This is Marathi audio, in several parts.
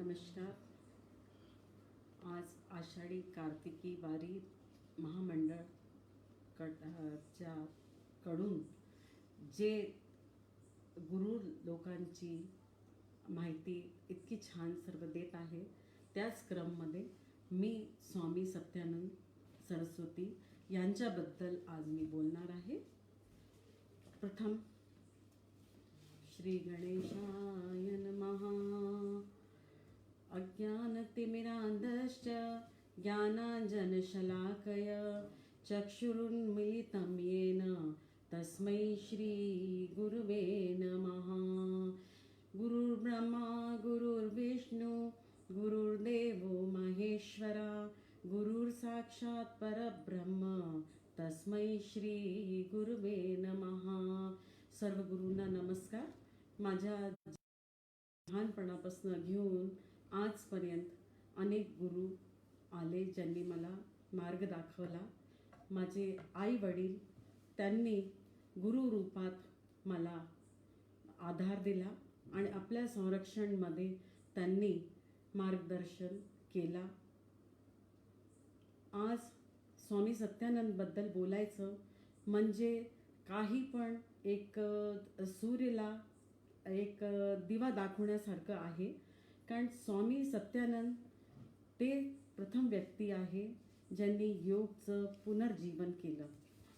नमस्कार. आज आषाढी कार्तिकी वारी महामंडळ कडून जे गुरु लोकांची माहिती इतकी छान सर्व देत आहे, त्याच क्रममध्ये मी स्वामी सत्यानंद सरस्वती यांच्याबद्दल आज मी बोलणार आहे. प्रथम श्री गणेशाय नमः. अज्ञानतिमिरान्धश्च ज्ञानाञ्जनशलाकया चक्षुरुन्मीलितं येन तस्मै श्री गुरुवे नमः. गुरुर्ब्रह्मा गुरुर्विष्णु गुरुर्देवो महेश्वरा गुरुर्साक्षात् परब्रह्म तस्मै श्री गुरुवे नमः. सर्व गुरूंना नमस्कार. माझ्या लहानपणापासून घेऊन आजपर्यंत अनेक गुरु आले ज्यांनी मला मार्ग दाखवला. माझे आई वडील त्यांनी गुरु रूपात मला आधार दिला आणि आपल्या संरक्षणमध्ये त्यांनी मार्गदर्शन केला. आज स्वामी सत्यानंदबद्दल बोलायचं म्हणजे काही पण एक सूर्याला एक दिवा दाखवण्यासारखं आहे. कारण स्वामी सत्यानंद ते प्रथम व्यक्ती आहे ज्यांनी योगचं पुनर्जीवन केलं.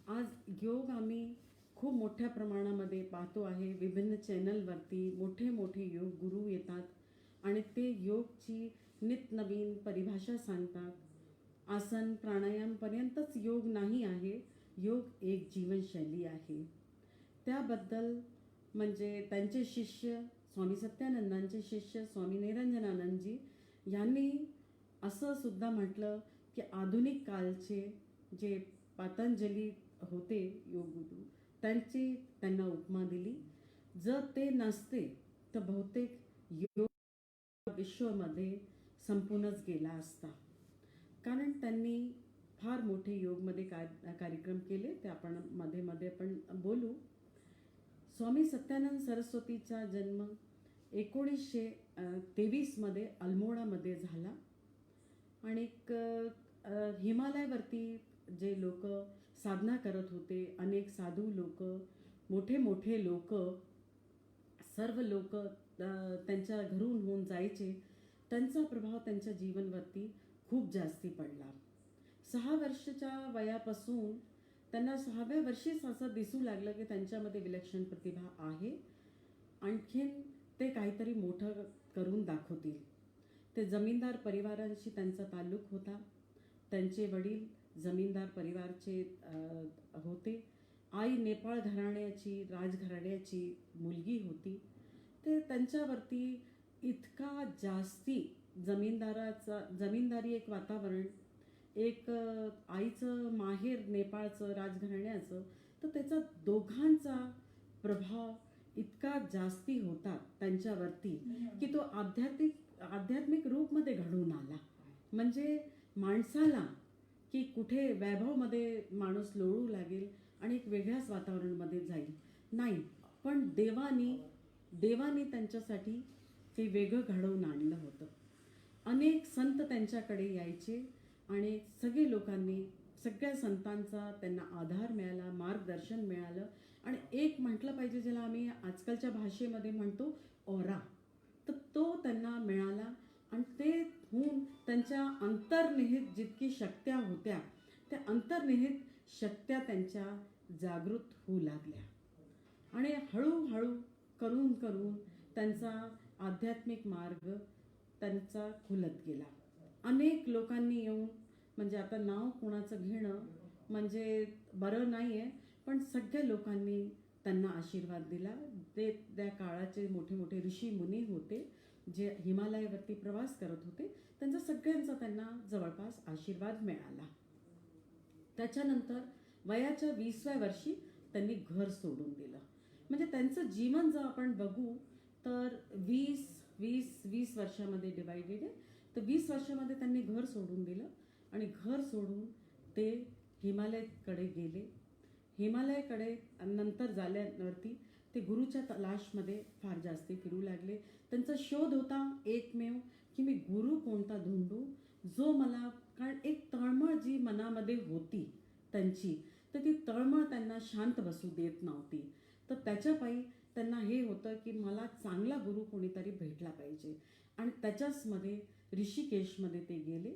आज योग आम्ही खूप मोठ्या प्रमाणामध्ये पाहतो आहे. विभिन्न चॅनलवरती मोठे मोठे योग गुरु येतात आणि ते योगची नित नवीन परिभाषा सांगतात. आसन प्राणायामपर्यंतच योग नाही आहे, योग एक जीवनशैली आहे. त्याबद्दल म्हणजे त्यांचे शिष्य स्वामी सत्यानंदांचे शिष्य स्वामी निरंजनानंदजी यांनी असं सुद्धा म्हटलं की आधुनिक कालचे जे पतंजली होते योगगुरु त्यांना उपमा दिली. जर ते नसते तर बहुतेक योग विश्वामध्ये संपूनच गेला असता. कारण त्यांनी फार मोठे योगमध्ये कार्यक्रम केले, ते आपण मध्ये मध्ये पण बोलू. स्वामी सत्यानंद सरस्वतीचा जन्म 1923 मध्ये अल्मोडामध्ये झाला. आणि हिमालयावरती जे लोक साधना करत होते, अनेक साधू लोक, मोठे मोठे लोक, सर्व लोक त्यांच्या घरून होऊन जायचे. त्यांचा प्रभाव त्यांच्या जीवनावरती खूप जास्ती पडला. 6 वर्षाच्या वयापासून त्यांना 6व्या वर्षीच असं दिसू लागलं की त्यांच्यामध्ये विलक्षण प्रतिभा आहे, आणखीन ते काहीतरी मोठं करून दाखवतील. ते जमीनदार परिवारांशी त्यांचा ताल्लुक होता. त्यांचे वडील जमीनदार परिवारचे होते. आई नेपाळ घराण्याची राजघराण्याची मुलगी होती. ते त्यांच्यावरती इतका जास्ती जमीनदारी एक वातावरण, एक आईचं माहेर नेपाळचं राजघराण्याचं, तर त्याचा दोघांचा प्रभाव इतका जास्ती होता त्यांच्यावरती की तो आध्यात्मिक रूपमध्ये घडून आला. म्हणजे माणसाला की कुठे वैभवमध्ये माणूस लोळू लागेल आणि एक वेगळ्याच वातावरणामध्ये जाईल, नाही, पण देवानी त्यांच्यासाठी ते वेगळं घडवून आणलं होतं. अनेक संत त्यांच्याकडे यायचे आणि सगळ्या संतांचा त्यांना आधार मिळाला, मार्गदर्शन मिळालं. आणि एक म्हटलं पाहिजे ज्याला आम्ही आजकालच्या भाषेमध्ये म्हणतो ऑरा, तर तो त्यांना मिळाला. आणि ते होऊन त्यांच्या अंतर्निहित जितकी शक्त्या होत्या त्या अंतर्निहित शक्त्या त्यांच्या जागृत होऊ लागल्या. आणि हळूहळू करून त्यांचा आध्यात्मिक मार्ग त्यांचा खुलत गेला. अनेक लोकांनी येऊन, म्हणजे आता नाव कोणाचं घेणं म्हणजे बरं नाही आहे, पण सगळ्या लोकांनी त्यांना आशीर्वाद दिला. ते त्या काळाचे मोठे मोठे ऋषी मुनी होते जे हिमालयावरती प्रवास करत होते. त्यांचा सगळ्यांचा त्यांना जवळपास आशीर्वाद मिळाला. त्याच्यानंतर वयाच्या 20व्या वर्षी त्यांनी घर सोडून दिलं. म्हणजे त्यांचं जीवन जर आपण बघू तर 20 वर्षामध्ये डिवायडेड आहे. तर 20 वर्षामध्ये त्यांनी घर सोडून दिलं आणि घर सोडून ते हिमालयाकडे गेले. हिमालयाकडे नंतर झाल्यावरती ते गुरुच्या तलाशमध्ये फार जास्ती फिरू लागले. त्यांचा शोध होता एकमेव, की मी गुरु कोणता धुंडू जो मला, कारण एक तळमळ जी मनामध्ये होती त्यांची, तर ती तळमळ त्यांना शांत बसू देत नव्हती. तर त्याच्या पायी त्यांना हे होतं की मला चांगला गुरु कोणीतरी भेटला पाहिजे. आणि त्याच्याचमध्ये ऋषिकेशमध्ये ते गेले.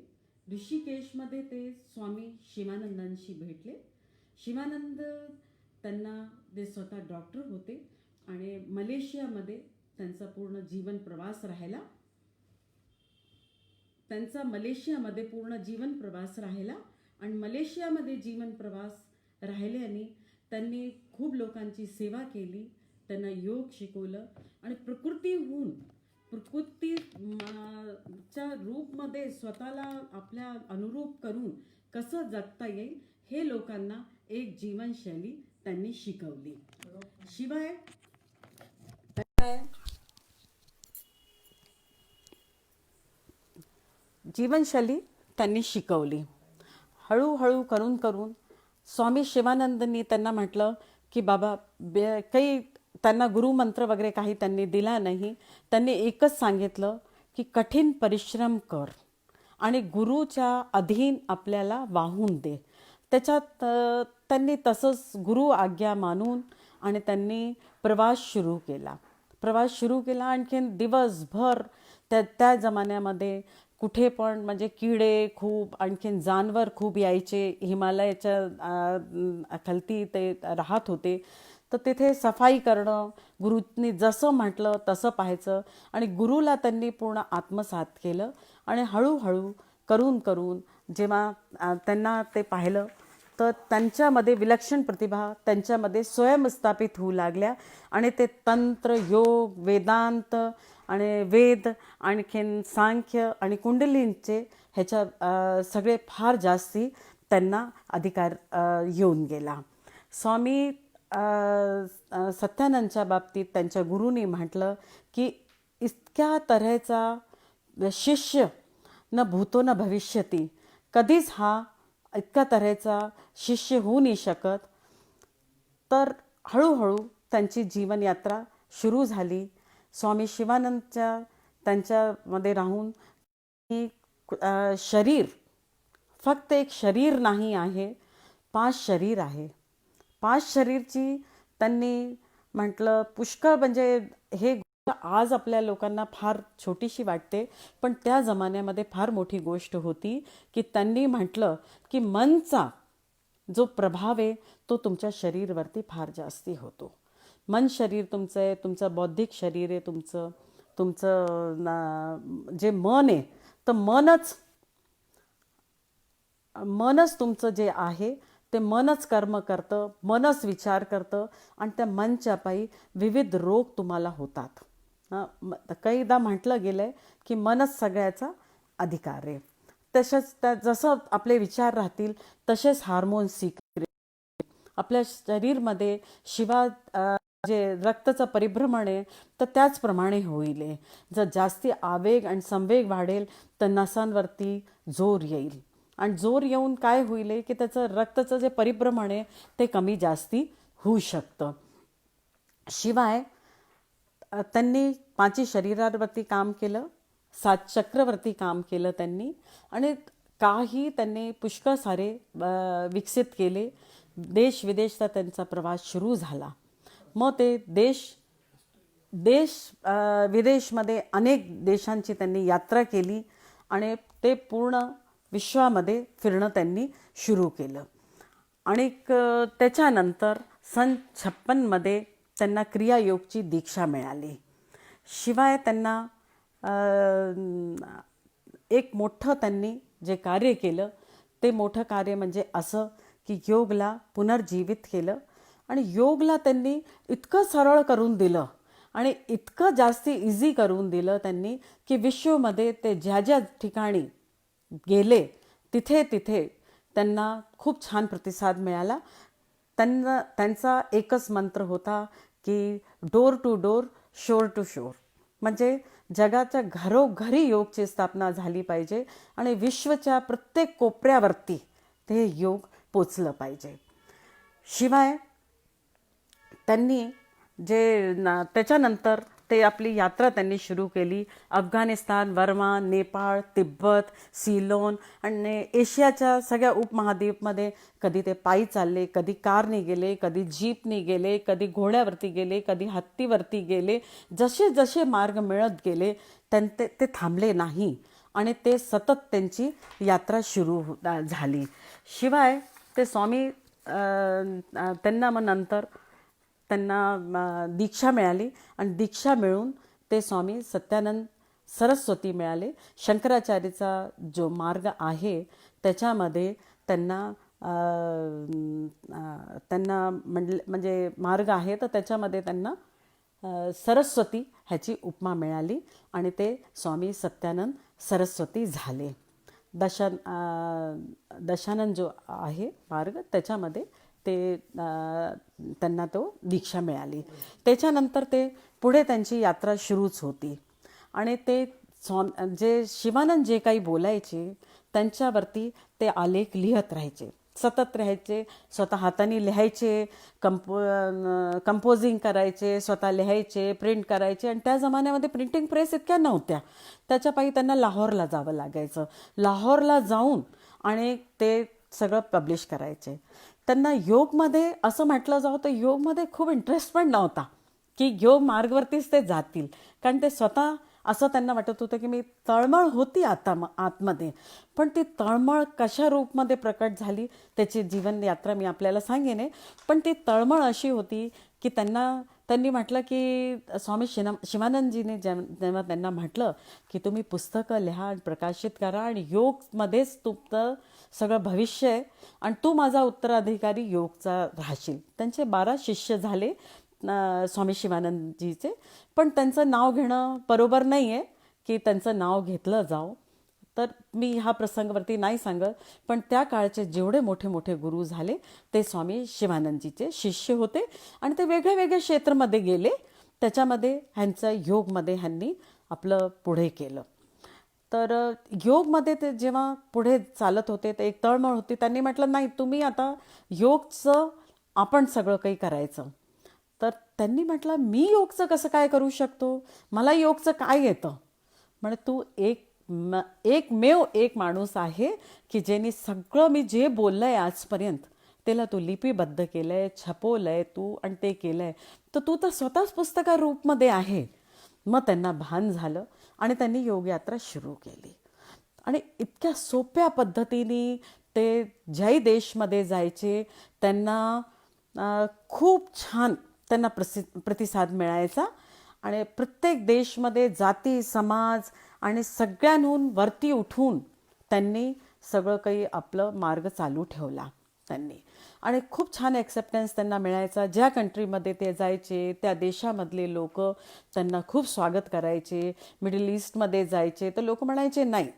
ऋषिकेशमध्ये ते स्वामी शिवानंदांशी भेटले. शिवानंद त्यांना, ते स्वतः डॉक्टर होते आणि मलेशियामध्ये त्यांचा पूर्ण जीवन प्रवास राहिला. त्यांचा मलेशियामध्ये पूर्ण जीवन प्रवास राहिला आणि मलेशियामध्ये जीवन प्रवास राहिल्याने त्यांनी खूप लोकांची सेवा केली, त्यांना योग शिकवलं आणि प्रकृतीच्या रूपमध्ये स्वतःला आपल्या अनुरूप करून कसं जगता येईल हे लोकांना एक जीवनशैली त्यांनी शिकवली. शिवाय जीवनशैली त्यांनी शिकवली. हळूहळू करून करून स्वामी शिवानंदनी त्यांना म्हटलं की बाबा काही त्यांना गुरुमंत्र वगैरे काही त्यांनी दिला नाही. त्यांनी एकच सांगितलं की कठीण परिश्रम कर आणि गुरुच्या अधीन आपल्याला वाहून दे. त्याच्यात त्यांनी तसंच गुरु आज्ञा मानून आणि त्यांनी प्रवास सुरू केला. आणखीन दिवसभर त्या जमान्यामध्ये कुठे पण म्हणजे किडे खूप, आणखीन जानवर खूप यायचे. हिमालयाच्या खालती ते राहत होते, तर तिथे सफाई करणं, गुरुंनी जसं म्हटलं तसं पाहायचं आणि गुरुला त्यांनी पूर्ण आत्मसात केलं. आणि हळूहळू करून जेव्हा त्यांना ते पाहिलं तर त्यांच्यामध्ये विलक्षण प्रतिभा त्यांच्यामध्ये स्वयंस्थापित होऊ लागल्या आणि ते तंत्र, योग, वेदांत आणि वेद, आणखीन सांख्य आणि कुंडलींचे ह्याच्या सगळे फार जास्ती त्यांना अधिकार येऊन गेला. स्वामी सत्यानंदच्या बाबतीत त्यांच्या गुरुनी म्हटलं की इतक्या तऱ्हेचा शिष्य न भूतो न भविष्यती, कधीच हा इतक्या तऱ्हेचा शिष्य होऊ नाही शकत. तर हळूहळू त्यांची जीवनयात्रा सुरू झाली. स्वामी शिवानंदच्या त्यांच्यामध्ये राहून शरीर फक्त एक शरीर नाही आहे, 5 शरीर आहे. 5 शरीरची त्यांनी म्हटलं पुष्कळ, म्हणजे हे आज आपल्या लोकांना फार छोटीशी वाटते, पण त्या जमान्यामध्ये फार मोठी गोष्ट होती की त्यांनी म्हटलं की मनचा जो प्रभाव आहे तो तुमच्या शरीरवरती फार जास्ती होतो. मन शरीर तुमचं आहे, तुमचं बौद्धिक शरीर आहे, तुमचं जे मन आहे, तर मनच तुमचं जे आहे ते मनच कर्म करतं, मनच विचार करतं आणि त्या मनच्या पायी विविध रोग तुम्हाला होतात. कैकदा म्हटलं गेलं आहे की मनच सगळ्याचा अधिकार आहे. तसंच जसं आपले विचार राहतील तसेच हार्मोन्स आपल्या शरीरमध्ये जे रक्ताचं परिभ्रमण आहे तर त्याचप्रमाणे होईल. जर जास्ती आवेग आणि संवेग वाढेल तर नसांवरती जोर येईल आणि जोर येऊन काय होईल की त्याचं रक्ताचं जे परिभ्रमण आहे ते कमी जास्ती होऊ शकतं. शिवाय त्यांनी 5 शरीरावरती काम केलं, 7 चक्रवरती काम केलं त्यांनी आणि त्यांनी पुष्कळ सारे विकसित केले. देश विदेशचा त्यांचा प्रवास सुरू झाला. मग ते विदेशमध्ये अनेक देशांची त्यांनी यात्रा केली आणि ते पूर्ण विश्वामध्ये फिरणं त्यांनी सुरू केलं. आणि त्याच्यानंतर सन 56 त्यांना क्रियायोगची दीक्षा मिळाली. शिवाय त्यांना एक मोठं त्यांनी जे कार्य केलं ते मोठं कार्य म्हणजे असं की योगला पुनर्जीवित केलं आणि योगला त्यांनी इतकं सरळ करून दिलं आणि इतकं जास्ती इझी करून दिलं त्यांनी की विश्वमध्ये ते ज्या ठिकाणी गेले तिथे त्यांना खूप छान प्रतिसाद मिळाला. त्यांचा एकच मंत्र होता की door to door, shore to shore, म्हणजे जगाच्या घरोघरी योगची स्थापना झाली पाहिजे आणि विश्वच्या प्रत्येक कोपऱ्यावरती ते योग पोचलं पाहिजे. शिवाय त्यांनी त्याच्यानंतर ते आपली यात्रा त्यांनी सुरू केली. अफगाणिस्तान, बर्मा, नेपाळ, तिब्बत, सिलोन आणि एशियाच्या सगळ्या उपमहाद्वीपमध्ये कधी ते पायी चालले, कधी कारने गेले, कधी जीपने गेले, कधी घोड्यावरती गेले, कधी हत्तीवरती गेले. जसे जसे मार्ग मिळत गेले ते थांबले नाही आणि ते सतत त्यांची यात्रा सुरू झाली. शिवाय ते स्वामी त्यांना मग नंतर त्यांना दीक्षा मिळाली आणि दीक्षा मिळून ते स्वामी सत्यानंद सरस्वती मिळाले. शंकराचार्याचा जो मार्ग आहे त्याच्यामध्ये त्यांना म्हणजे मार्ग आहे तर त्याच्यामध्ये त्यांना सरस्वती ह्याची उपमा मिळाली आणि ते स्वामी सत्यानंद सरस्वती झाले. दशानंद जो आहे मार्ग त्याच्यामध्ये ते त्यांना तो दीक्षा मिळाली. त्याच्यानंतर ते पुढे त्यांची यात्रा सुरूच होती आणि ते जे शिवानंद जे काही बोलायचे त्यांच्यावरती ते आलेख लिहत राहायचे, सतत राहायचे, स्वतः हाताने लिहायचे, कंपोजिंग करायचे, स्वतः लिहायचे, प्रिंट करायचे. आणि त्या जमान्यामध्ये प्रिंटिंग प्रेस इतक्या नव्हत्या, त्याच्यापायी त्यांना लाहोरला जावं लागायचं. लाहोरला जाऊन आणि ते सगळं पब्लिश करायचे. त्यांना योगमध्ये असं म्हटलं जावं तर योगमध्ये खूप इंटरेस्ट पण नव्हता की योग मार्गवरतीच ते जातील, कारण ते स्वतः असं त्यांना वाटत होतं की मी तळमळ होती आतमध्ये, पण ती तळमळ कशा रूपमध्ये प्रकट झाली त्याची जीवन यात्रा मी आपल्याला सांगेन. पण ती तळमळ अशी होती की त्यांनी म्हटलं की स्वामी शिवानंदजीने जेव्हा त्यांना म्हटलं की तुम्ही पुस्तकं लिहा आणि प्रकाशित करा आणि योगमध्येच तुमचं सगळं भविष्य आहे आणि तू माझा उत्तराधिकारी योगचा राहशील. त्यांचे 12 शिष्य झाले स्वामी शिवानंदजीचे, पण त्यांचं नाव घेणं बरोबर नाही आहे की त्यांचं नाव घेतलं जावं, तर मी ह्या प्रसंगावरती नाही सांगत. पण त्या काळचे जेवढे मोठे मोठे गुरु झाले ते स्वामी शिवानंदजीचे शिष्य होते आणि ते वेगळ्या वेगळ्या क्षेत्रामध्ये गेले. त्याच्यामध्ये ह्यांचं योगमध्ये ह्यांनी आपलं पुढे केलं. तर योगमध्ये ते जेव्हा पुढे चालत होते ते एक तळमळ होती. त्यांनी म्हटलं नाही, तुम्ही आता योगचं आपण सगळं काही करायचं. तर त्यांनी म्हटलं मी योगचं कसं काय करू शकतो, मला योगचं काय येतं. म्हणजे तू एकमेव एक माणूस आहे की ज्यांनी सगळं मी जे बोललंय आजपर्यंत त्याला तू लिपिबद्ध केलंय, छपवलंय तू आणि ते केलंय, तर तू तर स्वतःच पुस्तका रूपमध्ये आहे. मग त्यांना भान झालं आणि त्यांनी योगयात्रा सुरू केली आणि इतक्या सोप्या पद्धतीने ते ज्याही देशमध्ये जायचे त्यांना खूप छान त्यांना प्रतिसाद मिळायचा आणि प्रत्येक देशमध्ये जाती समाज आणि सगळ्यांहून वरती उठून त्यांनी सगळं काही आपलं मार्ग चालू ठेवला त्यांनी आणि खूप छान ॲक्सेप्टन्स त्यांना मिळायचा. ज्या कंट्रीमध्ये ते जायचे त्या देशामधले लोक त्यांना खूप स्वागत करायचे. मिडल ईस्टमध्ये जायचे तर लोक म्हणायचे नाही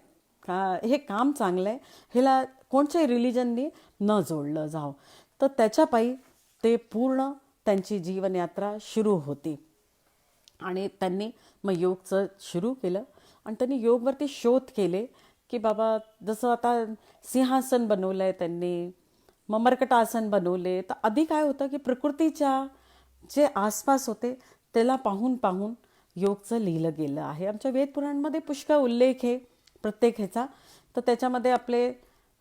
हे काम चांगलं आहे, ह्याला कोणत्याही रिलिजननी न जोडलं जावं. तर त्याच्यापायी ते पूर्ण त्यांची जीवनयात्रा सुरू होती आणि त्यांनी मग योगचं सुरू केलं आणि त्यांनी योगवरती शोध केले की बाबा जसं आता सिंहासन बनवलं आहे त्यांनी, मग मर्कटासन बनवले. तर आधी काय होतं की प्रकृतीच्या जे आसपास होते त्याला पाहून पाहून योगचं लिहिलं गेलं आहे. आमच्या वेदपुराणमध्ये पुष्कळ उल्लेख आहे प्रत्येक ह्याचा. तर त्याच्यामध्ये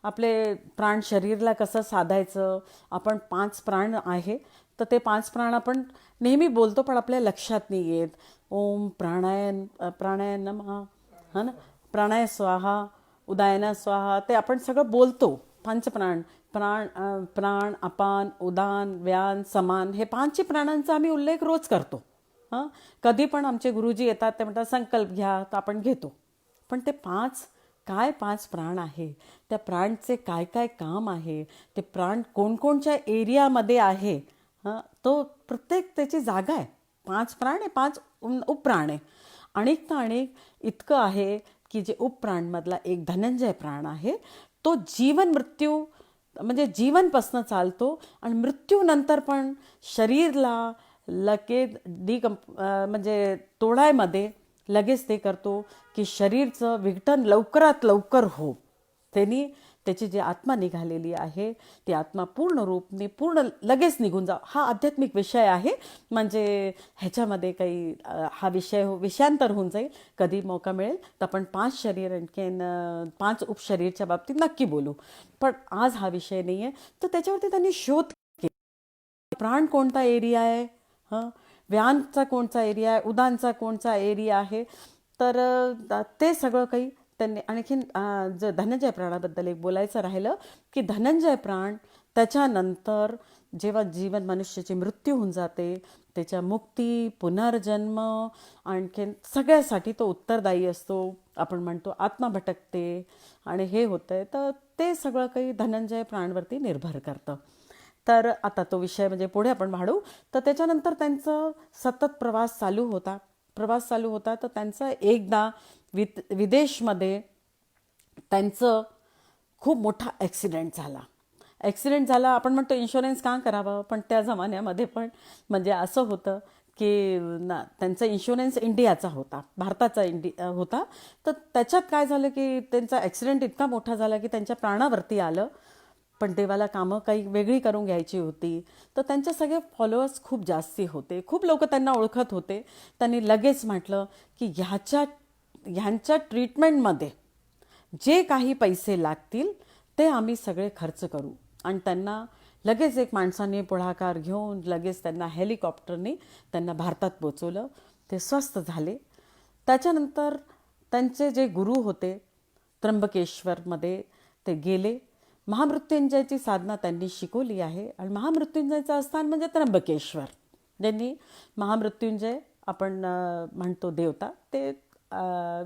आपले प्राण शरीरला कसं साधायचं, आपण 5 प्राण आहे तर ते 5 प्राण आपण नेहमी बोलतो पण आपल्या लक्षात नाही येत. ओम प्राणाय नमः, हा ना, प्राणाय स्वाहा, उदायना स्वाहा, ते आपण सगळं बोलतो. 5 प्राण अपान उदान व्यान समान, हे 5 प्राणांचा आम्ही उल्लेख रोज करतो. हां, कधी पण आमचे गुरुजी येतात ते म्हणतात संकल्प घ्या तर आपण घेतो. पण ते 5 प्राण आहे, त्या प्राणचे काय काय काम आहे, ते प्राण कोणकोणच्या एरियामध्ये आहे, हां, तो प्रत्येक त्याची जागा आहे. 5 प्राण आहे, 5 उपप्राण आहे. अनेक इतकं आहे की जे उपप्राणमधला एक धनंजय प्राण आहे तो जीवन मृत्यू म्हणजे जीवनपासून चालतो आणि मृत्यूनंतर पण शरीरला लगेच म्हणजे तोडायमध्ये लगेच ते करतो की शरीरचं विघटन लवकरात लवकर हो. त्यांनी त्याची जी आत्मा निघालेली आहे ती आत्मा पूर्ण रूपने पूर्ण लगेच निघून जा. हा आध्यात्मिक विषय आहे, म्हणजे ह्याच्यामध्ये काही हा विषयांतर होऊन जाईल. कधी मौका मिळेल तर आपण 5 शरीर आणखीन 5 उपशरीरच्या बाबतीत नक्की बोलू, पण आज हा विषय नाही आहे. तर त्याच्यावरती त्यांनी शोध केला. प्राण कोणता एरिया आहे, हां, व्यानचा कोणता एरिया आहे, उदानचा कोणता एरिया आहे. तर ते सगळं काही त्यांनी आणखीन जर धनंजय प्राणाबद्दल एक बोलायचं राहिलं की धनंजय प्राण त्याच्यानंतर जेव्हा जीवन मनुष्याची मृत्यू होऊन जाते, त्याच्या मुक्ती, पुनर्जन्म आणखीन सगळ्यासाठी तो उत्तरदायी असतो. आपण म्हणतो आत्मा भटकते आणि हे होतंय, तर ते सगळं काही धनंजय प्राणवरती निर्भर करतं. तर आता तो विषय म्हणजे पुढे आपण वाढू. तर त्याच्यानंतर त्यांचं सतत प्रवास चालू होता. तर त्यांचं एकदा विदेशमध्ये त्यांचं खूप मोठा ॲक्सिडेंट झाला. आपण म्हणतो इन्शुरन्स का करावं, पण त्या जमान्यामध्ये पण म्हणजे असं होतं की त्यांचा इन्शुरन्स इंडियाचा होता, भारताचा होता. तर त्याच्यात काय झालं की त्यांचा ॲक्सिडेंट इतका मोठा झाला की त्यांच्या प्राणावरती आलं. पण देवाला कामं काही वेगळी करून घ्यायची होती. तर त्यांचे सगळे फॉलोअर्स खूप जास्ती होते, खूप लोक त्यांना ओळखत होते. त्यांनी लगेच म्हटलं की ह्यांच्या ट्रीटमेंटमध्ये जे काही पैसे लागतील ते आम्ही सगळे खर्च करू. आणि त्यांना लगेच एक माणसाने पुढाकार घेऊन लगेच त्यांना हेलिकॉप्टरने त्यांना भारतात पोचवलं. ते स्वस्थ झाले. त्याच्यानंतर त्यांचे जे गुरु होते त्र्यंबकेश्वरमध्ये ते गेले. महामृत्युंजयची साधना त्यांनी शिकवली आहे आणि महामृत्युंजयचं स्थान म्हणजे त्र्यंबकेश्वर. ज्यांनी महामृत्युंजय आपण म्हणतो देवता, ते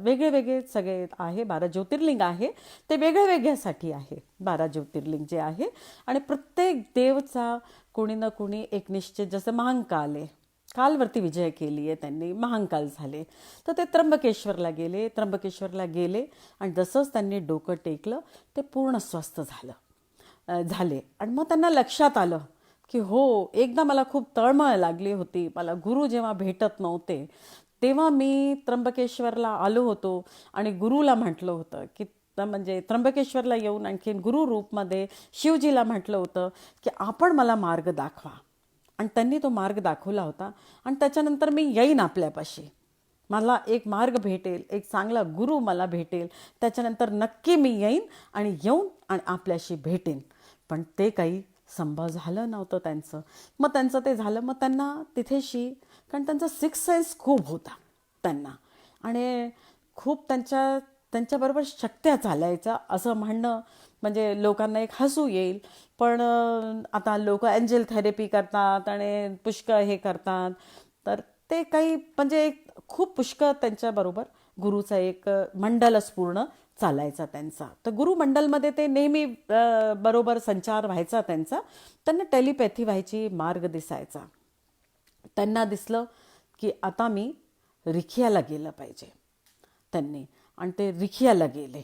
वेगळे वेगळे सगळे आहे. 12 ज्योतिर्लिंग आहे, ते वेगळ्या वेगळ्यासाठी आहे 12 ज्योतिर्लिंग जे आहे. आणि प्रत्येक देवचा कोणी ना कोणी एक निश्चित, जसं महाकाल आहे, कालवरती विजय केली आहे त्यांनी, महाकाल झाले. तर ते त्र्यंबकेश्वरला गेले आणि जसंच त्यांनी डोकं टेकलं ते पूर्ण स्वस्थ झाले. आणि मग त्यांना लक्षात आलं की हो, एकदा मला खूप तळमळ लागली होती. मला गुरु जेव्हा भेटत नव्हते तेव्हा मी त्र्यंबकेश्वरला आलो होतो आणि गुरुला म्हटलं होतं की म्हणजे त्र्यंबकेश्वरला येऊन आणखीन गुरु रूपमध्ये शिवजीला म्हटलं होतं की आपण मला मार्ग दाखवा. आणि त्यांनी तो मार्ग दाखवला होता. आणि त्याच्यानंतर मी येईन आपल्यापाशी, मला एक मार्ग भेटेल, एक चांगला गुरु मला भेटेल, त्याच्यानंतर नक्की मी येईन आणि येऊन आणि आपल्याशी भेटेन. पण ते काही संभव झालं नव्हतं त्यांचं. मग त्यांचं ते झालं. मग त्यांना तिथेशी, कारण त्यांचा 6th सेन्स खूप होता त्यांना आणि खूप त्यांच्याबरोबर शक्त्या चालायचा असं म्हणणं म्हणजे लोकांना एक हसू येईल. पण आता लोक एंजल थेरपी करतात आणि पुष्कळ हे करतात. तर ते काही म्हणजे खूप पुष्कळ त्यांच्याबरोबर गुरुचा एक मंडलच पूर्ण चालायचा त्यांचा. तर गुरुमंडलमध्ये ते नेहमी बरोबर संचार व्हायचा त्यांचा. त्यांना टेलिपॅथी व्हायची, मार्ग दिसायचा. त्यांना दिसलं की आता मी रिखियाला गेलं पाहिजे त्यांनी. आणि ते रिखियाला गेले.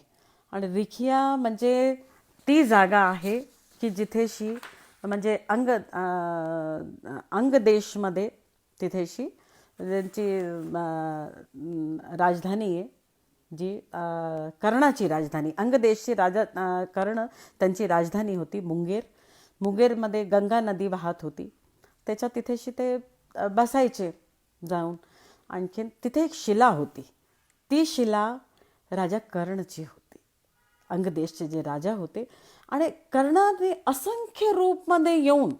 आणि रिखिया म्हणजे ती जागा आहे की जिथेशी म्हणजे अंगदेशमध्ये तिथेशी त्यांची राजधानी आहे, जी कर्णाची राजधानी, अंगदेशची कर्ण त्यांची राजधानी होती मुंगेरमध्ये गंगा नदी वाहत होती. त्याच्या तिथेशी ते बसायचे जाऊन. आणखीन तिथे एक शिला होती, ती शिला राजा कर्णची होती, अंगदेशचे जे राजा होते. आणि कर्णाने असंख्य रूपमध्ये येऊन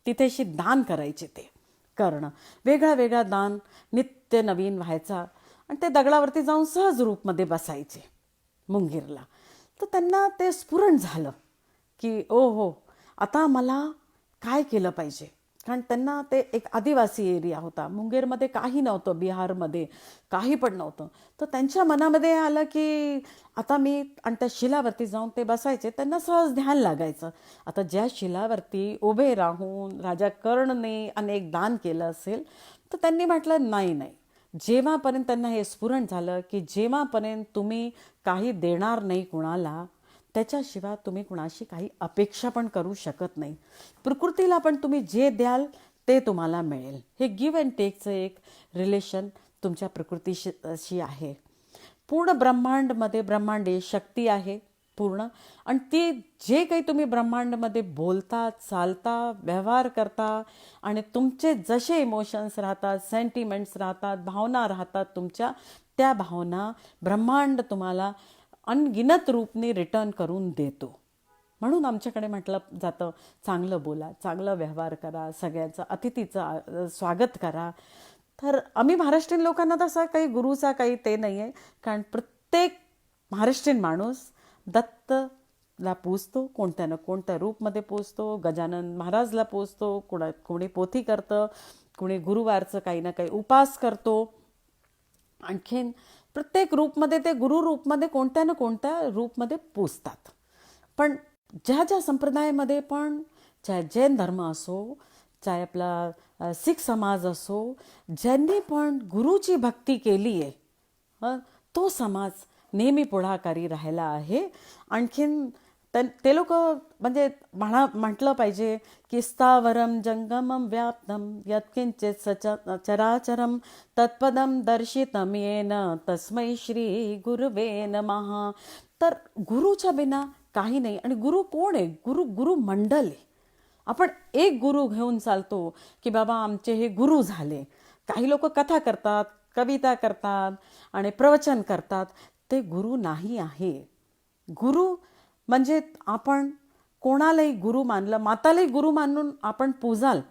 तिथेशी दान करायचे. ते कर्ण वेगळा दान नित्य नवीन व्हायचा. आणि ते दगडावरती जाऊन सहज रूपमध्ये बसायचे मुंगेरला. तर त्यांना ते स्फुरण झालं की ओ हो, आता मला काय केलं पाहिजे. कारण त्यांना ते एक आदिवासी एरिया होता, मुंगेरमध्ये काही नव्हतं, बिहारमध्ये काही पण नव्हतं. तर त्यांच्या मनामध्ये आलं की आता मी, आणि त्या शिलावरती जाऊन ते बसायचे. त्यांना सहज ध्यान लागायचं, आता ज्या शिलावरती उभे राहून राजा कर्णने अनेक दान केलं असेल. तर त्यांनी म्हटलं नाही, जेव्हापर्यंत त्यांना हे स्फुरण झालं की जेव्हापर्यंत तुम्ही काही देणार नाही कुणाला, त्याच्याशिवाय तुम्ही कुणाशी काही अपेक्षा पण करू शकत नाही. प्रकृतीला पण तुम्ही जे द्याल ते तुम्हाला मिळेल. हे गिव्ह अँड टेकचं एक रिलेशन तुमच्या प्रकृतीशी आहे. पूर्ण ब्रह्मांडमध्ये ब्रह्मांडीय शक्ती आहे, पूर्ण. आणि ती जे काही तुम्ही ब्रह्मांडमध्ये बोलता, चालता, व्यवहार करता आणि तुमचे जसे इमोशन्स राहतात, सेंटिमेंट्स राहतात, भावना राहतात तुमच्या, त्या भावना ब्रह्मांड तुम्हाला अनगिनत रूपने रिटर्न करून देतो. म्हणून आमच्याकडे म्हटलं जातं, चांगलं बोला, चांगलं व्यवहार करा, सगळ्यांचं अतिथीचं स्वागत करा. तर आम्ही महाराष्ट्रीयन लोकांना तसा काही गुरुचा काही ते नाही आहे, कारण प्रत्येक महाराष्ट्रीयन माणूस दत्तला पूजतो, कोणत्या ना कोणत्या रूपमध्ये पूजतो, गजानन महाराजला पूजतो, कोणी पोथी करतं, कोणी गुरुवारचं काही ना काही उपास करतो. आणखीन प्रत्येक रूपमध्ये ते गुरु रूपमध्ये कोणत्या ना कोणत्या रूपमध्ये पूजतात. पण ज्या ज्या संप्रदायामध्ये पण, चाहे जैन धर्म असो, चाहे आपला सिख समाज असो, ज्यांनी पण गुरुची भक्ती केली आहे, तो समाज नेहमी पुढाकारी राहिला आहे. आणखीन ते लोक म्हणजे म्हटलं पाहिजे की स्थावरम जंगमम व्याप्तम यत्किंचित चराचरम तत्पदम दर्शितम येन तस्मै श्री गुरुवे नमः. तर गुरुच्या बिना काही नाही. आणि गुरु कोण आहे? गुरु मंडल आहे. आपण एक गुरु घेऊन चालतो की बाबा आमचे हे गुरु झाले. काही लोक कथा करतात, कविता करतात आणि प्रवचन करतात, ते गुरु नाही आहे. गुरु म्हणजे आपण कोणालाही गुरु मानलं, मातालाही गुरु मानून आपण पूजाल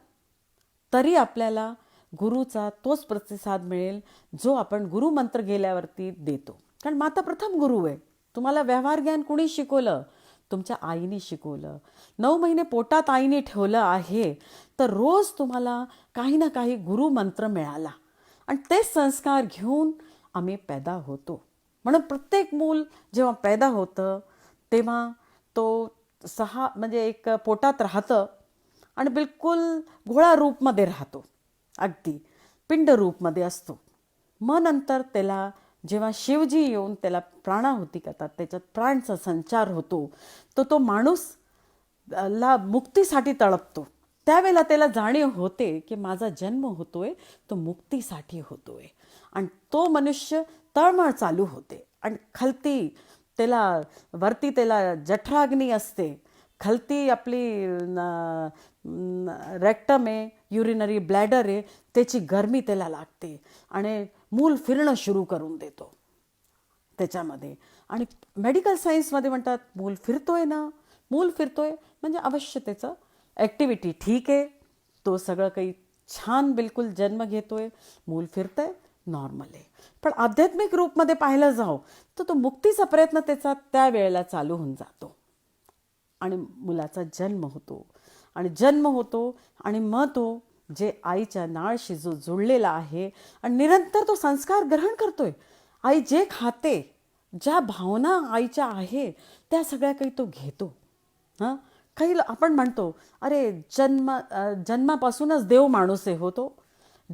तरी आपल्याला गुरुचा तोच प्रतिसाद मिळेल जो आपण गुरुमंत्र गेल्यावरती देतो. कारण माता प्रथम गुरु आहे. तुम्हाला व्यवहार ज्ञान कुणी शिकवलं? तुमच्या आईने शिकवलं. 9 महिने पोटात आईने ठेवलं आहे, तर रोज तुम्हाला काही ना काही गुरुमंत्र मिळाला आणि तेच संस्कार घेऊन आम्ही पैदा होतो. म्हणून प्रत्येक मूल जेव्हा पैदा होतं तेव्हा तो म्हणजे एक पोटात राहतं आणि बिलकुल घोळा रूपमध्ये राहतो, अगदी पिंड रूपमध्ये असतो. मग नंतर त्याला जेव्हा शिवजी येऊन त्याला प्राणाहुती करतात, त्याच्यात प्राणचा संचार होतो, तो माणूस ला मुक्तीसाठी तळपतो. त्यावेळेला त्याला जाणीव होते की माझा जन्म होतोय तो मुक्तीसाठी होतोय. आणि तो मनुष्य तळमळ चालू होते. आणि खालती त्याला, वरती त्याला जठराग्नी असते, खालती आपली रेक्टम आहे, युरिनरी ब्लॅडर आहे, त्याची गरमी त्याला लागते आणि मूल फिरणं सुरू करून देतो त्याच्यामध्ये. आणि मेडिकल सायन्समध्ये म्हणतात मूल फिरतोय ना, मूल फिरतोय म्हणजे अवश्य त्याचं ॲक्टिव्हिटी ठीक आहे, तो सगळं काही छान बिलकुल जन्म घेतोय, मूल फिरतंय, नॉर्मल आहे. पण आध्यात्मिक रूपमध्ये पाहिलं जाऊ तर तो मुक्तीचा प्रयत्न त्याचा त्यावेळेला चालू होऊन जातो आणि मुलाचा जन्म होतो. आणि जन्म होतो आणि मग तो जे आईच्या नाळशी जो जुळलेला आहे आणि निरंतर तो संस्कार ग्रहण करतोय. आई जे खाते, ज्या भावना आईच्या आहे त्या सगळ्या काही तो घेतो. काही आपण म्हणतो अरे जन्मापासूनच देव माणूस आहे. होतो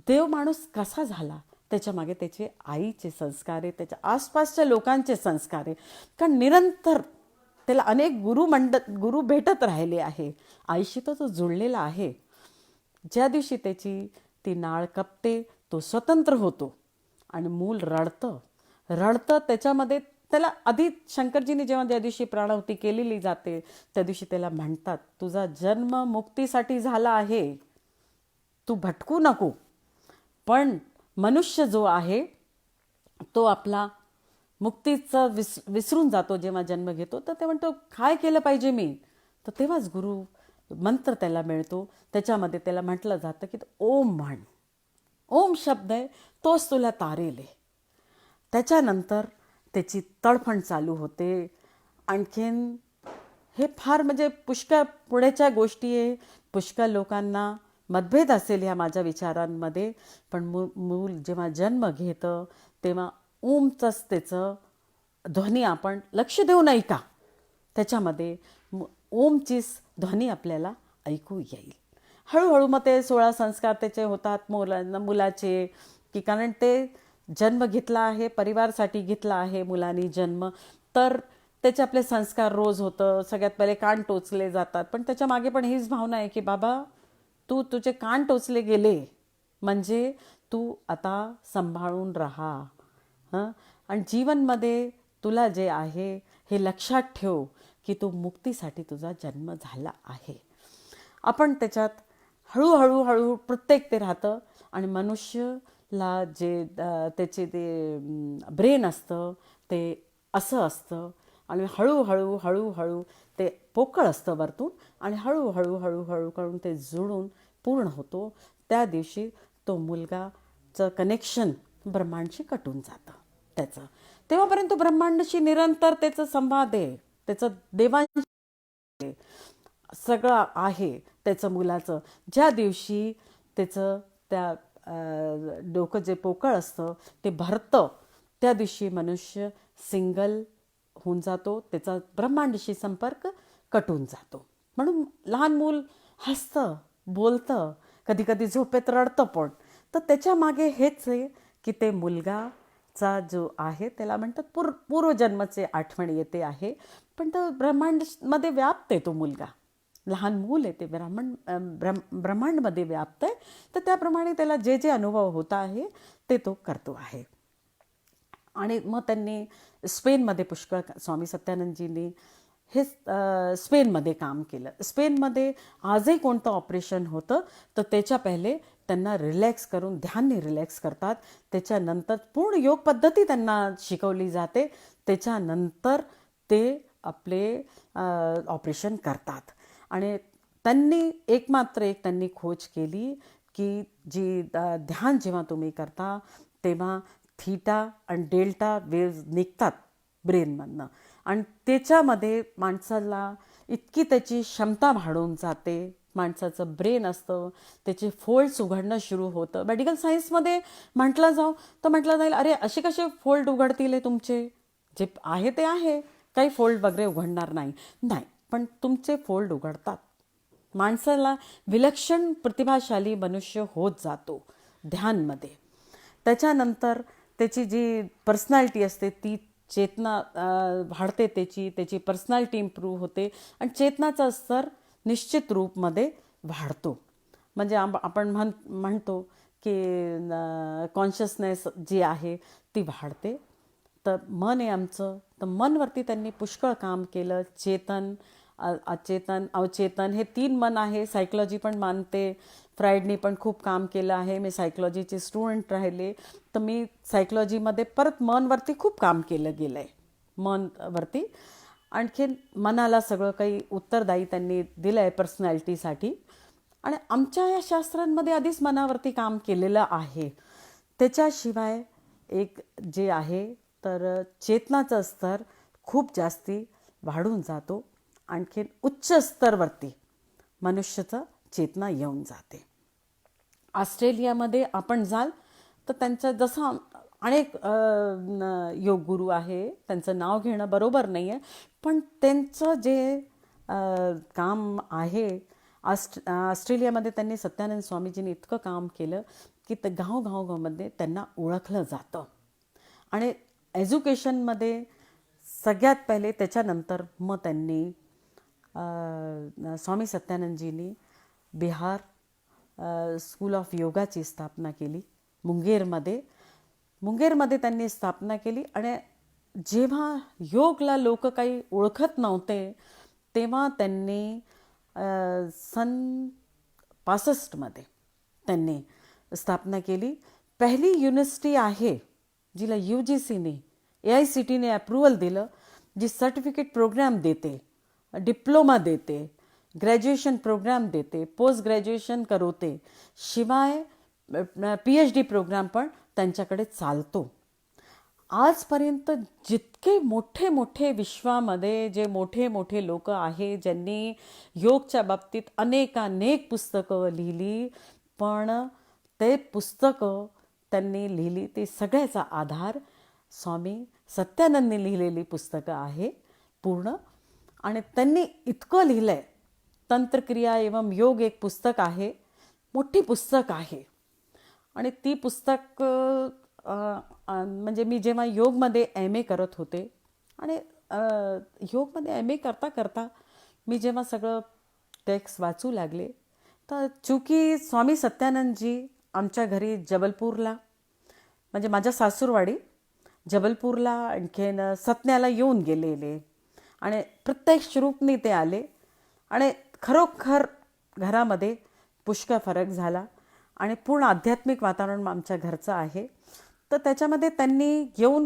देव माणूस कसा झाला? त्याच्या मागे त्याचे आईचे संस्कार आहे, त्याच्या आसपासच्या लोकांचे संस्कार आहे. कारण निरंतर त्याला अनेक गुरु भेटत राहिले आहे. आईशी तो जुळलेला आहे. ज्या दिवशी त्याची ती नाळ कपते तो स्वतंत्र होतो आणि मूल रडतं. त्याच्यामध्ये त्याला आधी शंकरजीने जेव्हा ज्या दिवशी प्राणाहुती केलेली जाते त्या दिवशी त्याला म्हणतात तुझा जन्म मुक्तीसाठी झाला आहे, तू भटकू नको. पण मनुष्य जो आहे तो आपला मुक्तीचं विसरून जातो जेव्हा जन्म घेतो. तर ते म्हणतो काय केलं पाहिजे मी? तर तेव्हाच गुरु मंत्र त्याला मिळतो. त्याच्यामध्ये त्याला म्हटलं जातं की ओम म्हण. ओम शब्द आहे तोच तुला तारेल. त्याच्यानंतर त्याची तडफड चालू होते. आणखीन हे फार म्हणजे पुष्कळ पुढेच्या गोष्टी आहे. पुष्कळ लोकांना मतभेद असेल ह्या माझ्या विचारांमध्ये. पण मूल जेव्हा जन्म घेतं तेव्हा ओमचंच त्याचं ध्वनी आपण लक्ष देऊ नाही का, त्याच्यामध्ये ओमचीच ध्वनी आपल्याला ऐकू येईल. हळूहळू मग ते 16 संस्कार त्याचे होतात मुलाचे, की कारण ते जन्म घेतला आहे, परिवारासाठी घेतला आहे मुलांनी जन्म, तर त्याचे आपले संस्कार रोज होतं. सगळ्यात पहिले कान टोचले जातात. पण त्याच्या मागे पण हीच भावना आहे की बाबा तुझे कान टोचले गेले म्हणजे तू आता सांभाळून राहा. आणि जीवनमध्ये तुला जे आहे हे लक्षात ठेव की तो मुक्तीसाठी तुझा जन्म झाला आहे. आपण त्याच्यात हळूहळू प्रत्येक ते राहतं आणि मनुष्यला जे त्याचे ते ब्रेन असतं ते असं असतं आणि हळूहळू ते पोकळ असतं वरतून आणि हळूहळू करून ते जुळून पूर्ण होतो. त्या दिवशी तो मुलगाचं कनेक्शन ब्रह्मांडशी कटून जातं त्याचं. तेव्हापर्यंत ब्रह्मांडाशी निरंतर त्याचं संवाद आहे, त्याचं देवांशी सगळं आहे त्याचं मुलाचं. ज्या दिवशी त्याचं त्या डोकं जे पोकळ असतं ते भरतं त्या दिवशी मनुष्य सिंगल होऊन जातो, त्याचा ब्रह्मांडाशी संपर्क कटून जातो. म्हणून लहान मूल हसतं, बोलतं, कधी कधी झोपेत रडतं पण. तर त्याच्या मागे हेच आहे की ते मुलगाचा जो आहे त्याला म्हणतात पूर्वजन्माचे आठवण येते आहे. पण तो ब्रह्मांडमध्ये व्याप्त आहे तो मुलगा, लहान मूल आहे ते ब्रह्मांडमध्ये व्याप्त आहे. तर त्याप्रमाणे त्याला जे जे अनुभव होत आहे ते तो करतो आहे. आणि मग त्यांनी स्पेनमध्ये पुष्कळ स्वामी सत्यानंदजींनी हे स्पेनमध्ये काम केलं. स्पेनमध्ये आजही कोणतं ऑपरेशन होतं तर त्याच्या पहिले त्यांना रिलॅक्स करून ध्यानने रिलॅक्स करतात. त्याच्यानंतर पूर्ण योग पद्धती त्यांना शिकवली जाते. त्याच्यानंतर ते आपले ऑपरेशन करतात. आणि त्यांनी एकमात्र एक त्यांनी खोज केली की जी ध्यान जेव्हा तुम्ही करता तेव्हा थीटा आणि डेल्टा वेव्ज निघतात ब्रेनमधनं आणि त्याच्यामध्ये माणसाला इतकी त्याची क्षमता वाढून जाते. माणसाचं ब्रेन असतं त्याचे फोल्ड्स उघडणं सुरू होतं. मेडिकल सायन्समध्ये म्हटलं जाईल अरे असे कसे फोल्ड उघडतील हे तुमचे, जे आहे ते आहे, काही फोल्ड वगैरे उघडणार नाही, पण तुमचे फोल्ड उघडतात. माणसाला विलक्षण प्रतिभाशाली मनुष्य होत जातो ध्यानमध्ये. त्याच्यानंतर त्याची जी पर्सनॅलिटी असते ती चेतना वाढते, त्याची पर्सनॅलिटी इम्प्रूव्ह होते आणि चेतनाचा स्तर निश्चित रूपमध्ये वाढतो. म्हणजे आपण म्हणतो की कॉन्शियसनेस जी आहे ती वाढते. तर मन आहे आमचं, तर मनवरती त्यांनी पुष्कळ काम केलं. चेतन, अचेतन, अवचेतन हे 3 मन आहे. सायकोलॉजी पण मानते. फ्रायडनी पण खूप काम केलं आहे. मी सायकोलॉजीचे स्टुडंट राहिले तर मी सायकोलॉजीमध्ये परत मनवरती खूप काम केलं गेलं आहे. मनवरती आणखीन मनाला सगळं काही उत्तरदायी त्यांनी दिलं आहे पर्सनॅलिटीसाठी. आणि आमच्या या शास्त्रांमध्ये आधीच मनावरती काम केलेलं आहे. त्याच्याशिवाय एक जे आहे तर चेतनाचा स्तर खूप जास्ती वाढून जातो. आणखीन उच्च स्तरवरती मनुष्याचं चेतना येऊन जाते. ऑस्ट्रेलियामध्ये आपण जाल तर त्यांचं जसं अनेक योग गुरु आहे, त्यांचं नाव घेणं बरोबर नाही आहे, पण त्यांचं जे काम आहे ऑस्ट्रेलियामध्ये त्यांनी सत्यानंद स्वामीजींनी इतकं काम केलं की ते गावमध्ये त्यांना ओळखलं जातं. आणि एज्युकेशनमध्ये सगळ्यात पहिले त्याच्यानंतर मग त्यांनी स्वामी सत्यानंदजींनी बिहार स्कूल ऑफ योगाची स्थापना केली मुंगेरमध्ये त्यांनी स्थापना केली. आणि जेव्हा योगला लोक काही ओळखत नव्हते तेव्हा त्यांनी सन 65मध्ये त्यांनी स्थापना केली. पहिली युनिव्हर्सिटी आहे जिला UGCने AICTEने अप्रुव्हल दिलं, जी सर्टिफिकेट प्रोग्राम देते, डिप्लोमा देते, ग्रॅज्युएशन प्रोग्राम देते, पोस्ट ग्रॅज्युएशन करवते, शिवाय PhD प्रोग्राम पण त्यांच्याकडे चालतो. आजपर्यंत जितके मोठे विश्वामध्ये जे मोठे लोक आहे ज्यांनी योगच्या बाबतीत अनेक पुस्तकं लिहिली, पण ते पुस्तकं त्यांनी लिहिली ते सगळ्याचा आधार स्वामी सत्यानंदने लिहिलेली पुस्तकं आहे पूर्ण. आणि त्यांनी इतकं लिहिलं आहे. तंत्रक्रिया एवं योग एक पुस्तक आहे, मोठी पुस्तक आहे. आणि ती पुस्तक म्हणजे मी जेव्हा योगमध्ये MA करत होते आणि योगमध्ये MA करता मी जेव्हा सगळं टेक्स्ट वाचू लागले तर चूंकि स्वामी सत्यानंदजी आमच्या घरी जबलपूरला म्हणजे माझ्या सासूरवाडी जबलपूरला आणखीन सतन्याला येऊन गेलेले आणि प्रत्यक्ष रूपने ते आले आणि खरोखर घरामध्ये पुष्कळ फरक झाला आणि पूर्ण आध्यात्मिक वातावरण आमच्या घरचं आहे. तर त्याच्यामध्ये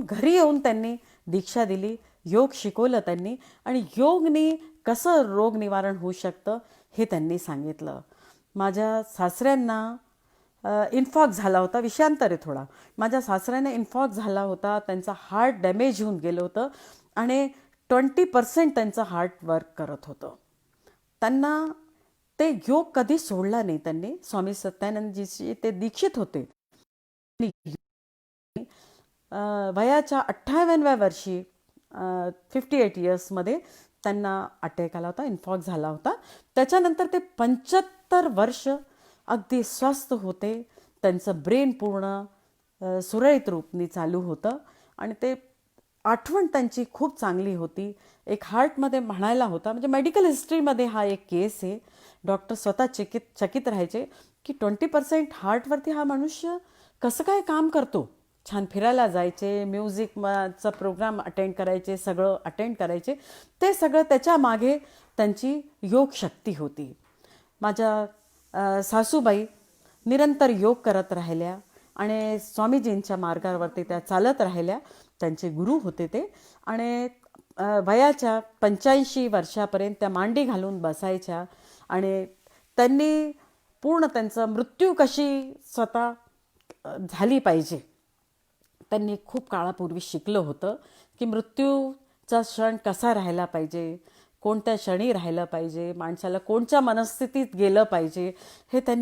घरी येऊन त्यांनी दीक्षा दिली, योग शिकवलं त्यांनी आणि योगने कसं रोग निवारण होऊ शकतं हे त्यांनी सांगितलं. माझ्या सासऱ्यांना इन्फॉक झाला होता, विषयांतर आहे थोडा. माझ्या सासऱ्याने इन्फॉक झाला होता, त्यांचा हार्ट डॅमेज होऊन गेलं होतं आणि 20% त्यांचं हार्ट वर्क करत होतं. त्यांना ते योग कधी सोडला नाही त्यांनी. स्वामी सत्यानंदजीशी ते दीक्षित होते. वयाच्या 58व्या वर्षी 58 इयर्समध्ये त्यांना अटॅक आला होता, इन्फॉक झाला होता. त्याच्यानंतर ते 75 वर्ष अगदी स्वस्थ होते. त्यांचं ब्रेन पूर्ण सुरळीत रूपने चालू होतं आणि ते आठवण त्यांची खूप चांगली होती. एक हार्टमध्ये म्हणायला होता, म्हणजे मेडिकल हिस्ट्रीमध्ये हा एक केस आहे. डॉक्टर स्वतः चकित राहायचे की 20% हार्टवरती हा मनुष्य कसं काय काम करतो. छान फिरायला जायचे, म्युझिकचा प्रोग्राम अटेंड करायचे, सगळं अटेंड करायचे. ते सगळं त्याच्या मागे त्यांची योग शक्ती होती. माझ्या सासूबाई निरंतर योग करत राहिल्या आणि स्वामीजींच्या मार्गावरती त्या चालत राहिल्या. त्यांचे गुरु होते ते आणि वयाच्या 85 वर्षापर्यंत त्या मांडी घालून बसायच्या आणि त्यांनी पूर्ण त्यांचं मृत्यू कशी स्वतः झाली पाहिजे त्यांनी खूप काळापूर्वी शिकलं होतं की मृत्यूचा क्षण कसा राहायला पाहिजे, कोणत्या क्षणी राहिलं पाहिजे, माणसाला कोणत्या मनस्थितीत गेलं पाहिजे हे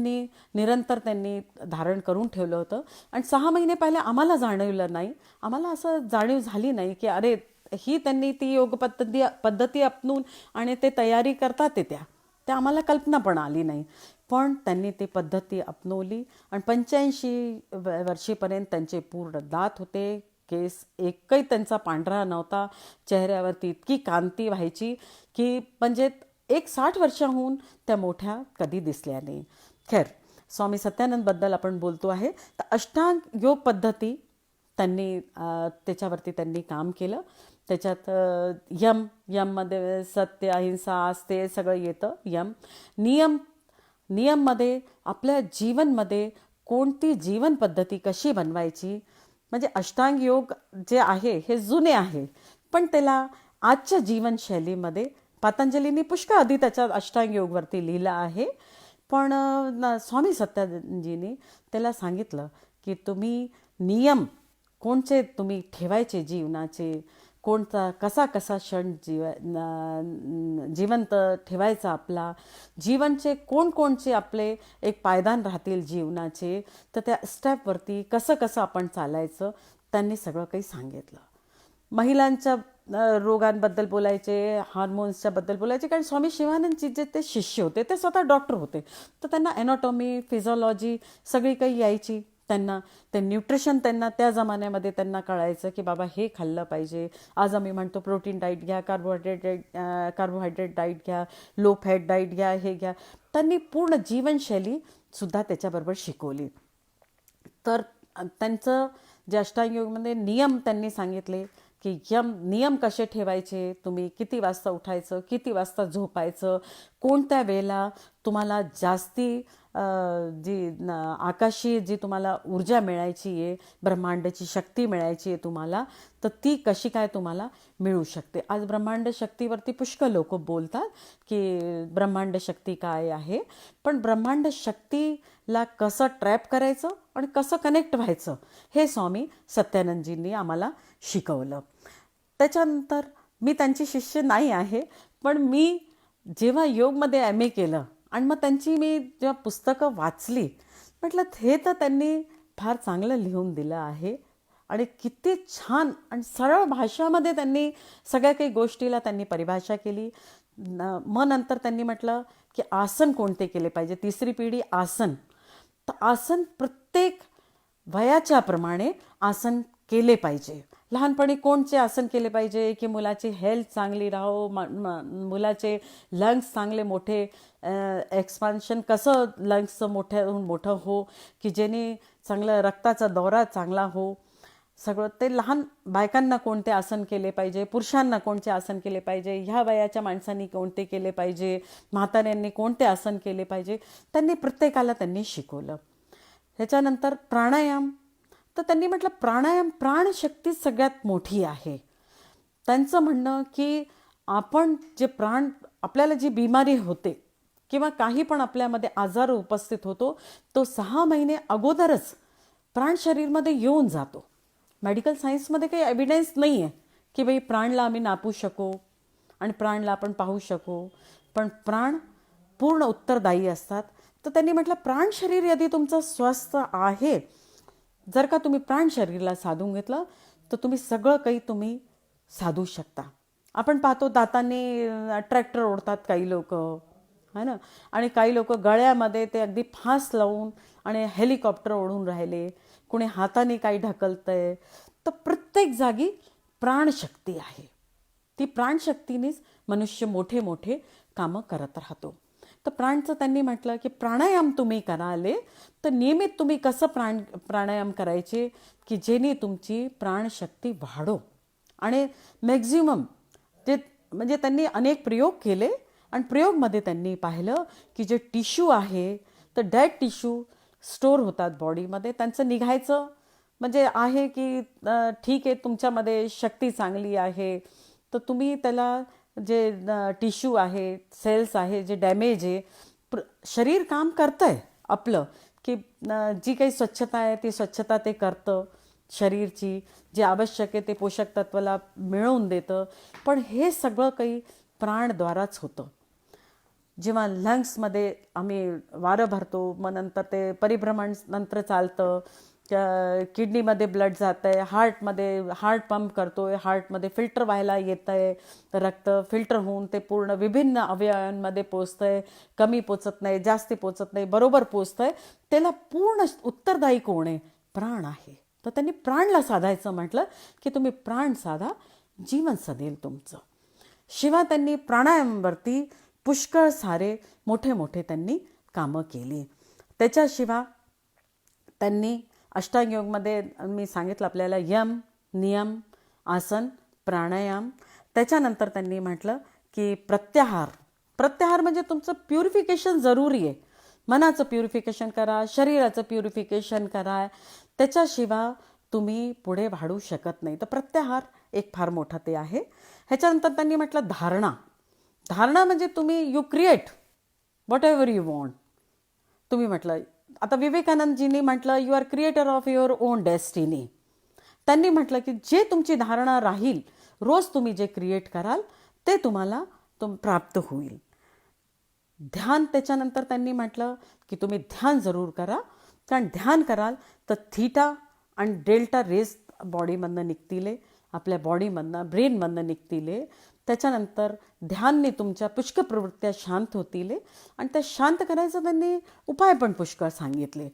निरंतर त्यांनी धारण करून ठेवलं होतं. आणि 6 महिने पहिले आम्हाला जाणवलं नाही, आम्हाला असं जाणीव झाली नाही की अरे त्यांनी ती योग पद्धती अपनून आणि ते तयारी करतात त्या आम्हाला कल्पना पण आली नाही. पण त्यांनी ती पद्धती अपनवली आणि 85 वर्षीपर्यंत त्यांचे पूर्ण दात होते, केस एकही त्यांचा पांढरा नव्हता, चेहऱ्यावरती इतकी कांती व्हायची की म्हणजे 60 वर्षाहून त्या मोठ्या कधी दिसल्या नाही. खैर, स्वामी सत्यानंदबद्दल आपण बोलतो आहे तर अष्टांग योग पद्धती त्याच्यावरती त्यांनी काम केलं. त्याच्यात यममध्ये सत्य, अहिंसा, आस्ते सगळं येतं. नियममध्ये आपल्या जीवनमध्ये कोणती जीवन पद्धती कशी बनवायची, म्हणजे अष्टांग योग जे आहे हे जुने आहे पण त्याला आजच्या जीवनशैलीमध्ये पतंजलींनी पुष्कळ आधी त्याच्यात अष्टांग योगवरती लिहिलं आहे. पण स्वामी सत्यानंदजींनी त्याला सांगितलं की तुम्ही नियम कोणचे तुम्ही ठेवायचे जीवनाचे, कोणता कसा क्षण जिवंत ठेवायचा, आपला जीवनचे कोणचे आपले एक पायदान राहतील जीवनाचे, तर त्या स्टेपवरती कसं आपण चालायचं त्यांनी सगळं काही सांगितलं. महिलांच्या रोगांबद्दल बोलायचे, हार्मोन्सच्या बद्दल बोलायचे, कारण स्वामी शिवानंदजी जे ते शिष्य होते ते स्वतः डॉक्टर होते. तर त्यांना ॲनाटॉमी, फिजिओलॉजी सगळी काही यायची. त्यांना ते न्यूट्रिशन त्यांना त्या जमान्यामध्ये त्यांना कळायचं की बाबा हे खाल्लं पाहिजे. आज आम्ही म्हणतो प्रोटीन डाईट घ्या, कार्बोहायड्रेट डाईट घ्या, लो फॅट डाईट घ्या, हे घ्या. त्यांनी पूर्ण जीवनशैलीसुद्धा त्याच्याबरोबर शिकवली. तर त्यांचं जे अष्टांग योगमध्ये नियम त्यांनी सांगितले की नियम कसे ठेवायचे, तुम्ही किती वाजता उठायचं, किती वाजता झोपायचं, कोणत्या वेळेला तुम्हाला जास्ती आकाशी जी तुम्हाला ऊर्जा मिळायची आहे, ब्रह्मांडाची शक्ती मिळायची आहे तुम्हाला, तर ती कशी काय तुम्हाला मिळू शकते. आज ब्रह्मांड शक्तीवरती पुष्कळ लोक बोलतात की ब्रह्मांड शक्ती काय आहे, पण ब्रह्मांड शक्तीला कसं ट्रॅप करायचं आणि कसं कनेक्ट व्हायचं हे स्वामी सत्यानंदजींनी आम्हाला शिकवलं. त्याच्यानंतर मी त्यांची शिष्य नाही आहे, पण मी जेव्हा योगमध्ये MA केलं आणि मग त्यांची मी जेव्हा पुस्तकं वाचली, म्हटलं हे तर त्यांनी फार चांगलं लिहून दिलं आहे आणि किती छान आणि सरळ भाषामध्ये त्यांनी सगळ्या काही गोष्टीला त्यांनी परिभाषा केली. मग नंतर त्यांनी म्हटलं की आसन कोणते केले पाहिजे, तिसरी पिढी आसन. तर आसन प्रत्येक वयाच्या प्रमाणे आसन केले पाहिजे. लहानपणी कोणचे आसन केले पाहिजे की मुलाची हेल्थ चांगली राहो, मुलाचे लंग्स चांगले मोठे, एक्सपान्शन कसं लंग्सचं मोठं हो की जेणे चांगलं रक्ताचा दौरा चांगला हो. सगळं ते लहान बायकांना कोणते आसन केले पाहिजे, पुरुषांना कोणते आसन केले पाहिजे, ह्या वयाच्या माणसांनी कोणते केले पाहिजे, म्हाताऱ्यांनी कोणते आसन केले पाहिजे, त्यांनी प्रत्येकाला त्यांनी शिकवलं. ह्याच्यानंतर प्राणायाम, तर त्यांनी म्हटलं प्राणायाम प्राणशक्ती सगळ्यात मोठी आहे. त्यांचं म्हणणं की आपण जे आपल्याला जी बिमारी होते किंवा काही पण आपल्यामध्ये आजार उपस्थित होतो, तो 6 महिने अगोदरच प्राण शरीरमध्ये येऊन जातो. मेडिकल सायन्समध्ये काही एव्हिडन्स नाही आहे की बाई प्राणला आम्ही नापू शकू आणि प्राणला आपण पाहू शकू, पण प्राण पूर्ण उत्तरदायी असतात. तर त्यांनी म्हटलं प्राण शरीर यदि तुमचं स्वस्थ आहे, जर का तुम्ही प्राण शरीराला साधून घेतलं तर तुम्ही सगळं काही तुम्ही साधू शकता. आपण पाहतो दातांनी ट्रॅक्टर ओढतात काही लोक, है ना, आणि काही लोक गळ्यामध्ये ते अगदी फास लावून आणि हेलिकॉप्टर ओढून राहिले, कुणी हाताने काही ढकलतंय. तर प्रत्येक जागी प्राणशक्ती आहे. ती प्राणशक्तीनेच मनुष्य मोठे मोठे कामं करत राहतो. तर प्राणचं त्यांनी म्हटलं की प्राणायाम तुम्ही कराले तर नियमित तुम्ही कसं प्राणायाम करायचे की जेणे तुमची प्राणशक्ती वाढो. आणि मॅक्झिमम ते म्हणजे त्यांनी अनेक प्रयोग केले आणि प्रयोगमध्ये त्यांनी पाहिलं की जे टिश्यू आहे तर डेड टिश्यू स्टोर होतात बॉडीमध्ये, त्यांचं निघायचं म्हणजे आहे की ठीक आहे तुमच्यामध्ये शक्ती चांगली आहे, तर तुम्ही त्याला जे टिश्यू आहे, सेल्स आहे, जे डॅमेज आहे, शरीर काम करतं आहे आपलं की जी काही स्वच्छता आहे ती स्वच्छता ते करतं, शरीरची जे आवश्यक आहे ते पोषक तत्वाला मिळवून देतं. पण हे सगळं काही प्राणद्वाराच होतं. जेव्हा लंग्समध्ये आम्ही वारं भरतो, मग नंतर ते परिभ्रमण नंतर चालतं, किडनीमध्ये ब्लड जातं आहे, हार्ट पंप करतो आहे, हार्टमध्ये फिल्टर व्हायला येतं आहे, रक्त फिल्टर होऊन ते पूर्ण विभिन्न अवयवांमध्ये पोचतं आहे, कमी पोचत नाही, जास्ती पोचत नाही, बरोबर पोचतं आहे. त्याला पूर्ण उत्तरदायी कोण आहे? प्राण आहे. तर त्यांनी प्राणला साधायचं म्हटलं की तुम्ही प्राण साधा, जीवन सधेल तुमचं. शिवाय त्यांनी प्राणायामवरती पुष्कळ सारे मोठे मोठे त्यांनी कामं केली. त्याच्याशिवाय त्यांनी अष्टांग योगमध्ये मी सांगितलं आपल्याला यम, नियम, आसन, प्राणायाम. त्याच्यानंतर त्यांनी म्हटलं की प्रत्याहार म्हणजे तुमचं प्युरिफिकेशन जरुरी आहे. मनाचं प्युरिफिकेशन करा, शरीराचं प्युरिफिकेशन करा, त्याच्याशिवाय तुम्ही पुढे वाढू शकत नाही. तर प्रत्याहार एक फार मोठा ते आहे. ह्याच्यानंतर त्यांनी म्हटलं धारणा म्हणजे तुम्ही you create whatever you want. तुम्ही म्हटलं आता विवेकानंदजींनी म्हटलं you are creator of your own destiny. त्यांनी म्हटलं की जे तुमची धारणा राहील, रोज तुम्ही जे क्रिएट कराल ते तुम्हाला प्राप्त होईल. ध्यान, त्याच्यानंतर त्यांनी म्हटलं की तुम्ही ध्यान जरूर करा, कारण ध्यान कराल तर थीटा आणि डेल्टा रेज बॉडीमधनं निघतील, आपल्या बॉडीमधनं ब्रेनमधनं निघतील. त्याच्यानंतर ध्यानने तुमच्या पुष्कळ प्रवृत्त्या शांत होतील आणि त्या शांत करायचं त्यांनी उपाय पण पुष्कळ सांगितले.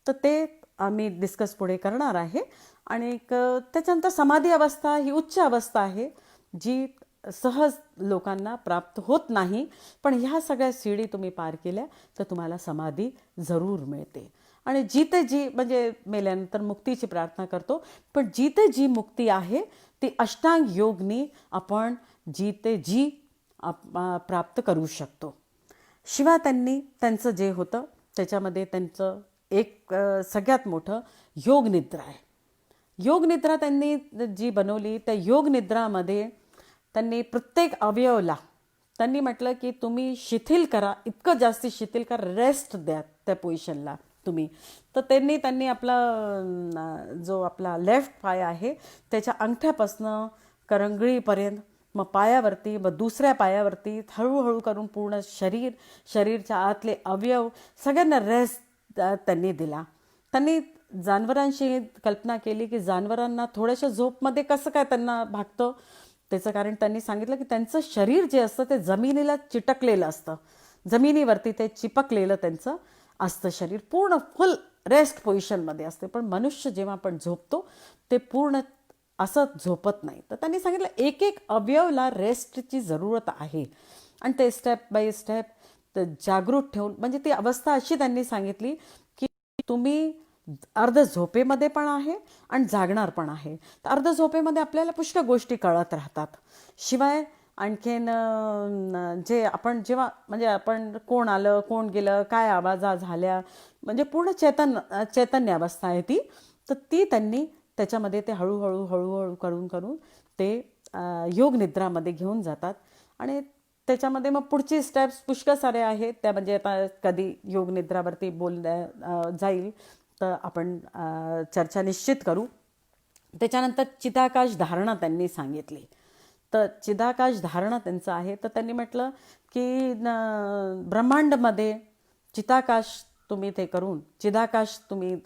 तर ते आम्ही डिस्कस पुढे करणार आहे. आणि त्याच्यानंतर समाधी अवस्था ही उच्च अवस्था आहे जी सहज लोकांना प्राप्त होत नाही, पण ह्या सगळ्या सीडी तुम्ही पार केल्या तर तुम्हाला समाधी जरूर मिळते. आणि जिथे जी म्हणजे मेल्यानंतर मुक्तीची प्रार्थना करतो, पण जिथे जी मुक्ती आहे ती अष्टांग योगनी आपण जिथे जी प्राप्त करू शकतो. शिवाय त्यांचं जे होतं त्याच्यामध्ये त्यांचं एक सगळ्यात मोठं योगनिद्रा आहे. योगनिद्रा त्यांनी जी बनवली त्या योगनिद्रामध्ये त्यांनी प्रत्येक अवयवाला त्यांनी म्हटलं की तुम्ही शिथिल करा, इतकं जास्ती शिथिल करा, रेस्ट द्या त्या पोझिशनला तुम्ही. तर त्यांनी आपला जो आपला लेफ्ट पाय आहे त्याच्या अंगठ्यापासनं करंगळीपर्यंत, मग पायावरती, मग दुसऱ्या पायावरती हळूहळू करून पूर्ण शरीरच्या आतले अवयव सगळ्यांना रेस्ट त्यांनी दिला. त्यांनी जनावरांशी कल्पना केली की जनावरांना थोड्याशा झोपमध्ये कसं काय त्यांना भागतं. त्याचं कारण त्यांनी सांगितलं की त्यांचं शरीर जे असतं ते जमिनीला चिटकलेलं असतं, जमिनीवरती ते चिपकलेलं त्यांचं असतं शरीर, पूर्ण फुल रेस्ट पोझिशनमध्ये असते. पण मनुष्य जेव्हा आपण झोपतो ते पूर्ण असं झोपत नाही. तर त्यांनी सांगितलं एक एक अवयवला रेस्टची जरूरत आहे आणि ते स्टेप बाय स्टेप जागृत ठेवून, म्हणजे ती अवस्था अशी त्यांनी सांगितली की तुम्ही अर्ध झोपेमध्ये पण आहे आणि जागणार पण आहे. तर अर्ध झोपेमध्ये आपल्याला पुष्कळ गोष्टी कळत राहतात. शिवाय आणखीन जे आपण जेव्हा म्हणजे आपण कोण आलं कोण गेलं काय आवाजा झाल्या म्हणजे पूर्ण चैतन्य अवस्था आहे ती. तर ती त्यांनी त्याच्यामध्ये ते हळूहळू हळूहळू करून करून ते योग निद्रामध्ये घेऊन जातात. आणि त्याच्यामध्ये मग पुढची स्टेप्स पुष्कळ सारे आहेत. त्या म्हणजे आता कधी योग निद्रावरती जाईल तर आपण चर्चा निश्चित करू. त्याच्यानंतर चिदाकाश धारणा त्यांनी सांगितली. तर चिदाकाश धारणा त्यांचं आहे. तर त्यांनी म्हटलं की ब्रह्मांडमध्ये चिदाकाश तुम्ही ते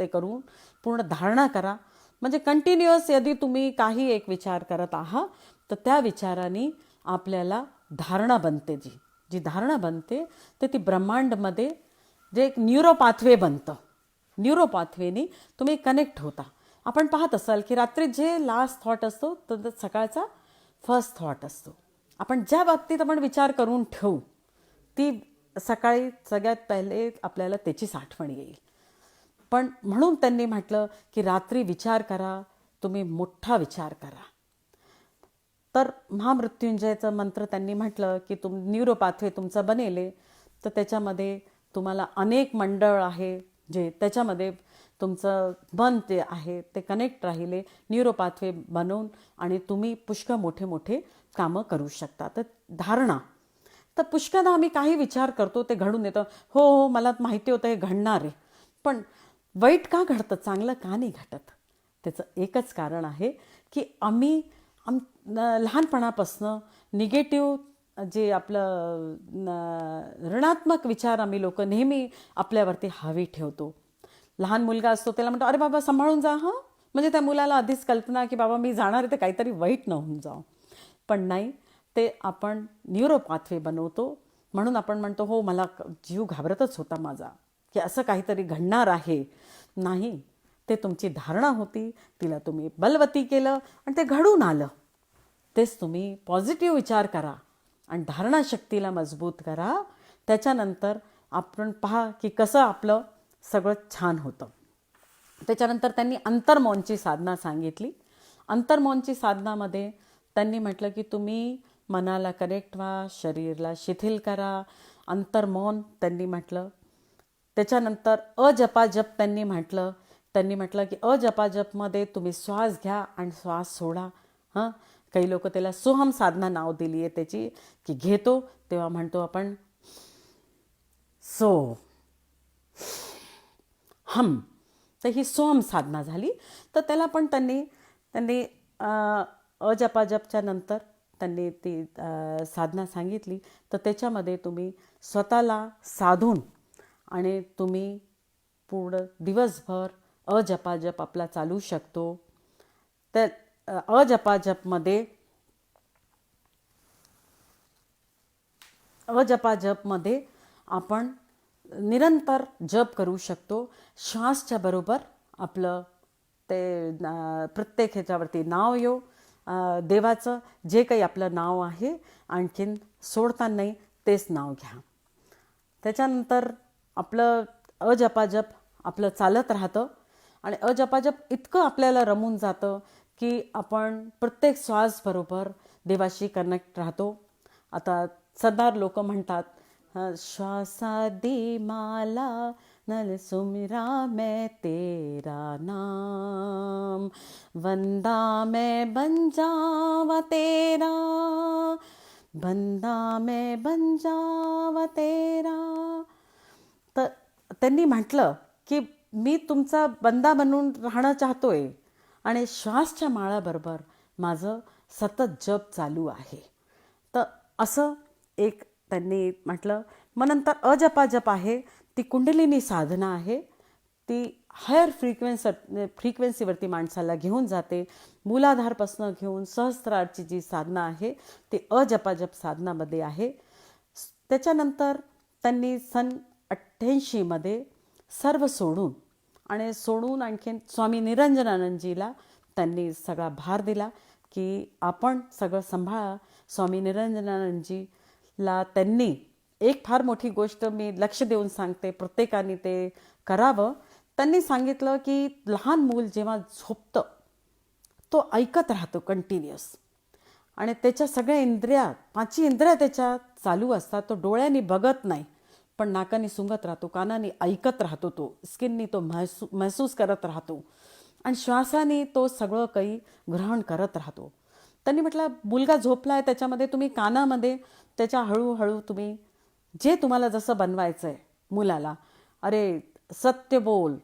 करून पूर्ण धारणा करा. म्हणजे कंटिन्युअस यदि तुम्ही काही एक विचार करत आहात तर त्या विचाराने आपल्याला धारणा बनते. जी धारणा बनते ते ती ब्रह्मांडमध्ये जे एक न्यूरो पाथवे बनतं. न्यूरो पाथवेनी तुम्ही कनेक्ट होता. आपण पाहत असाल की रात्री जे लास्ट थॉट असतो तर सकाळचा फर्स्ट थॉट असतो. आपण ज्या बाबतीत आपण विचार करून ठेवू ती सकाळी सगळ्यात पहिले आपल्याला त्याचीच आठवण येईल. पण म्हणून त्यांनी म्हटलं की रात्री विचार करा, तुम्ही मोठा विचार करा. तर महामृत्युंजयचं मंत्र त्यांनी म्हटलं की न्यूरो पाथवे तुमचा बनेल. तर त्याच्यामध्ये तुम्हाला अनेक मंडळ आहे जे त्याच्यामध्ये तुमचं मन जे आहे ते कनेक्ट राहिले न्यूरो पाथवे बनवून आणि तुम्ही पुष्कळ मोठे मोठे कामं करू शकता. तर धारणा तर पुष्कळदा आम्ही काही विचार करतो ते घडून येतं. हो मला माहिती होतं हे घडणार आहे. पण वाईट का घडतं चांगलं का नाही घडत. त्याचं एकच कारण आहे की आम्ही लहानपणापासनं निगेटिव्ह जे आपलं ऋणात्मक विचार आम्ही लोक नेहमी आपल्यावरती हवी ठेवतो. लहान मुलगा असतो त्याला म्हणतो अरे बाबा सांभाळून जा. हां म्हणजे त्या मुलाला आधीच कल्पना की बाबा मी जाणार आहे तर काहीतरी वाईट न होऊन जाऊ. पण नाही ते आपण न्यूरो पाथवे बनवतो. म्हणून आपण म्हणतो हो मला जीव घाबरतच होता माझा की असं काहीतरी घडणार आहे. नाही ते तुमची धारणा होती. तिला तुम्ही बलवती केलं आणि ते घडून आलं. तेच तुम्ही पॉझिटिव्ह विचार करा आणि धारणाशक्तीला मजबूत करा. त्याच्यानंतर आपण पहा की कसं आपलं सगळं छान होतं. त्याच्यानंतर त्यांनी अंतर्मौनची साधना सांगितली. अंतर्मौनची साधनामध्ये त्यांनी म्हटलं की तुम्ही मनाला कनेक्ट व्हा, शरीराला शिथिल करा. अंतर्मौन त्यांनी म्हटलं. त्याच्यानंतर अजपाजप त्यांनी म्हटलं की अजपाजपमध्ये तुम्ही श्वास घ्या आणि श्वास सोडा. हां काही लोक त्याला सोहम साधना नाव दिली आहे त्याची की घेतो तेव्हा म्हणतो आपण सो हम. तर ही सोहम साधना झाली. तर त्याला पण त्यांनी अजपाजपच्या नंतर त्यांनी ती साधना सांगितली. तर त्याच्यामध्ये तुम्ही स्वतःला साधून आणि तुम्ही पूर्ण दिवसभर अजपाजप आपला चालू शकतो. तर अजपाजपमध्ये आपण निरंतर जप करू शकतो. श्वासच्या बरोबर आपलं ते प्रत्येक ह्याच्यावरती नाव येऊ देवाचं जे काही आपलं नाव आहे आणखीन सोडताना तेच नाव घ्या. त्याच्यानंतर आपलं अजपाजप आपलं चालत राहतं आणि अजपाजप इतकं आपल्याला रमून जातं की आपण प्रत्येक श्वास बरोबर देवाशी कनेक्ट राहतो. आता सरदार लोक म्हणतात श्वासादी माला नल सुमिरा मैं तेरा नाम वंदा मैं बन जावा तेरा बंदा मैं बन जावा तेरा. तर त्यांनी म्हटलं की मी तुमचा बंदा बनून राहणं चाहतोय आणि श्वासच्या माळाबरोबर माझं सतत जप चालू आहे. तर असं एक त्यांनी म्हटलं. मग नंतर अजपाजप आहे ती कुंडलिनी साधना आहे. ती हायर फ्रिक्वेन्सीवरती माणसाला घेऊन जाते. मूलाधारपासून घेऊन सहस्त्रारची जी साधना आहे ती अजपाजप साधनामध्ये आहे. त्याच्यानंतर त्यांनी सन 88मध्ये सर्व सोडून आणखीन स्वामी निरंजनानंदजीला त्यांनी सगळा भार दिला की आपण सगळं सांभाळा. स्वामी निरंजनानंदजीला त्यांनी एक फार मोठी गोष्ट मी लक्ष देऊन सांगते प्रत्येकाने ते करावं. त्यांनी सांगितलं की लहान मूल जेव्हा झोपतं तो ऐकत राहतो कंटिन्युअस, आणि त्याच्या सगळ्या इंद्रिया, 5 इंद्रिया त्याच्या चालू असतात. तो डोळ्यांनी बघत नाही, पण नाकाने सुंगत राहतो, कानाने ऐकत राहतो, तो स्किननी तो महसूस करत राहतो, आणि श्वासाने तो सगळं काही ग्रहण करत राहतो. त्यांनी म्हटलं मुलगा झोपला आहे, त्याच्यामध्ये तुम्ही कानामध्ये त्याच्या हळूहळू तुम्ही जे तुम्हाला जसं बनवायचं आहे मुलाला, अरे सत्य बोल,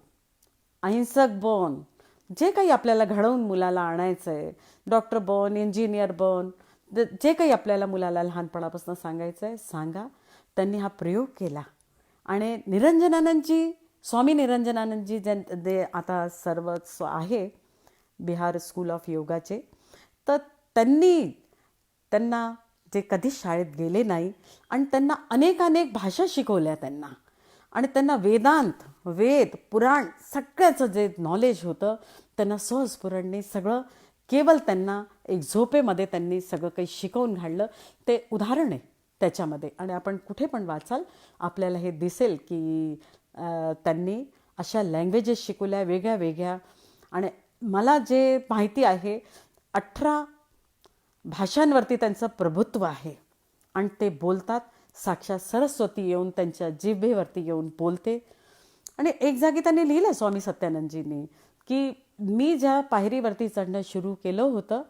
अहिंसक बन, जे काही आपल्याला घडवून मुलाला आणायचं आहे, डॉक्टर बन, इंजिनियर बन, जे काही आपल्याला मुलाला लहानपणापासून सांगायचं आहे सांगा. त्यांनी हा प्रयोग केला. आणि निरंजनानंदजी, स्वामी निरंजनानंदजी जे आता सर्वस्व आहे बिहार स्कूल ऑफ योगाचे, तर त्यांना जे कधीच शाळेत गेले नाही आणि त्यांना अनेक भाषा शिकवल्या त्यांना, आणि त्यांना वेदांत, वेद, पुराण सगळ्याचं जे नॉलेज होतं त्यांना सहजपुराणने सगळं केवळ त्यांना एक झोपेमध्ये त्यांनी सगळं काही शिकवून घाललं. ते उदाहरण आहे त्याच्यामध्ये. आणि आपण कुठे पण वाचाल आपल्याला हे दिसेल की त्यांनी अशा लँग्वेजेस शिकवल्या वेगळ्या वेगळ्या. आणि मला जे माहिती आहे 18 भाषांवरती त्यांचं प्रभुत्व आहे, आणि ते बोलतात. साक्षात सरस्वती येऊन त्यांच्या जिभेवरती येऊन बोलते. आणि एक जागी त्यांनी लिहिलं स्वामी सत्यानंदजींनी की मी ज्या पायरीवरती चढणं सुरू केलं होतं,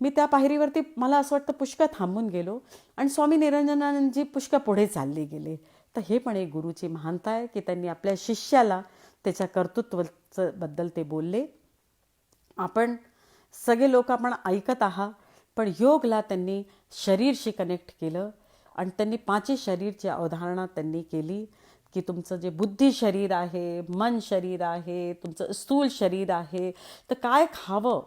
मी त्या पायरीवरती मला असं वाटतं पुष्कळ थांबून गेलो, आणि स्वामी निरंजनानंदजी पुष्कळ पुढे चालले गेले. तर हे पण एक गुरुची महानता आहे की त्यांनी आपल्या शिष्याला त्याच्या कर्तृत्वाबद्दल ते बोलले. आपण सगळे लोक आपण ऐकत आहात, पण योगला त्यांनी शरीरशी कनेक्ट केलं, आणि त्यांनी 5 शरीरची अवधारणा त्यांनी केली की तुमचं जे बुद्धी शरीर आहे, मन शरीर आहे, तुमचं स्थूल शरीर आहे, तर काय खावं,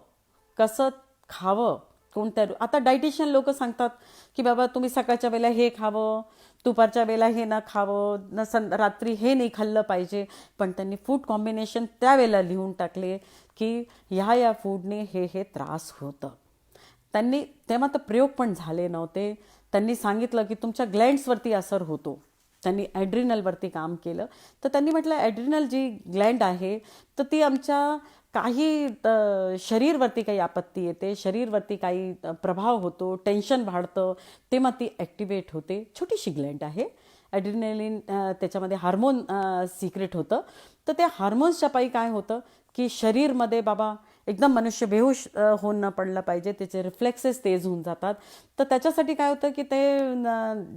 कसं खावं, कोणत्या. आता डायटिशियन लोक सांगतात की बाबा तुम्ही सकाळच्या वेळेला हे खावं, दुपारच्या वेळेला हे न खावं, रात्री हे नाही खाल्लं पाहिजे, पण त्यांनी फूड कॉम्बिनेशन त्यावेळेला लिहून टाकले की ह्या फूडने हे त्रास होतं. त्यांनी तेव्हा तर प्रयोग पण झाले नव्हते. त्यांनी सांगितलं की तुमच्या ग्लँड्सवरती असर होतो. त्यांनी ॲड्रिनलवरती काम केलं. तर त्यांनी म्हटलं ॲड्रिनल जी ग्लँड आहे तर ती आमच्या काही शरीरवरती काही आपत्ती येते, शरीरवरती काही प्रभाव होतो, टेन्शन वाढतं, तेव्हा ती ॲक्टिवेट होते. छोटीशी ग्लँड आहे ॲड्रिनलिन, त्याच्यामध्ये हार्मोन सिक्रेट होतं. तर त्या हार्मोन्सच्या पायी काय होतं की शरीरमध्ये बाबा एकदम मनुष्य बेहोश होऊन न पडलं पाहिजे, त्याचे रिफ्लेक्सेस तेज होऊन जातात. तर त्याच्यासाठी काय होतं की ते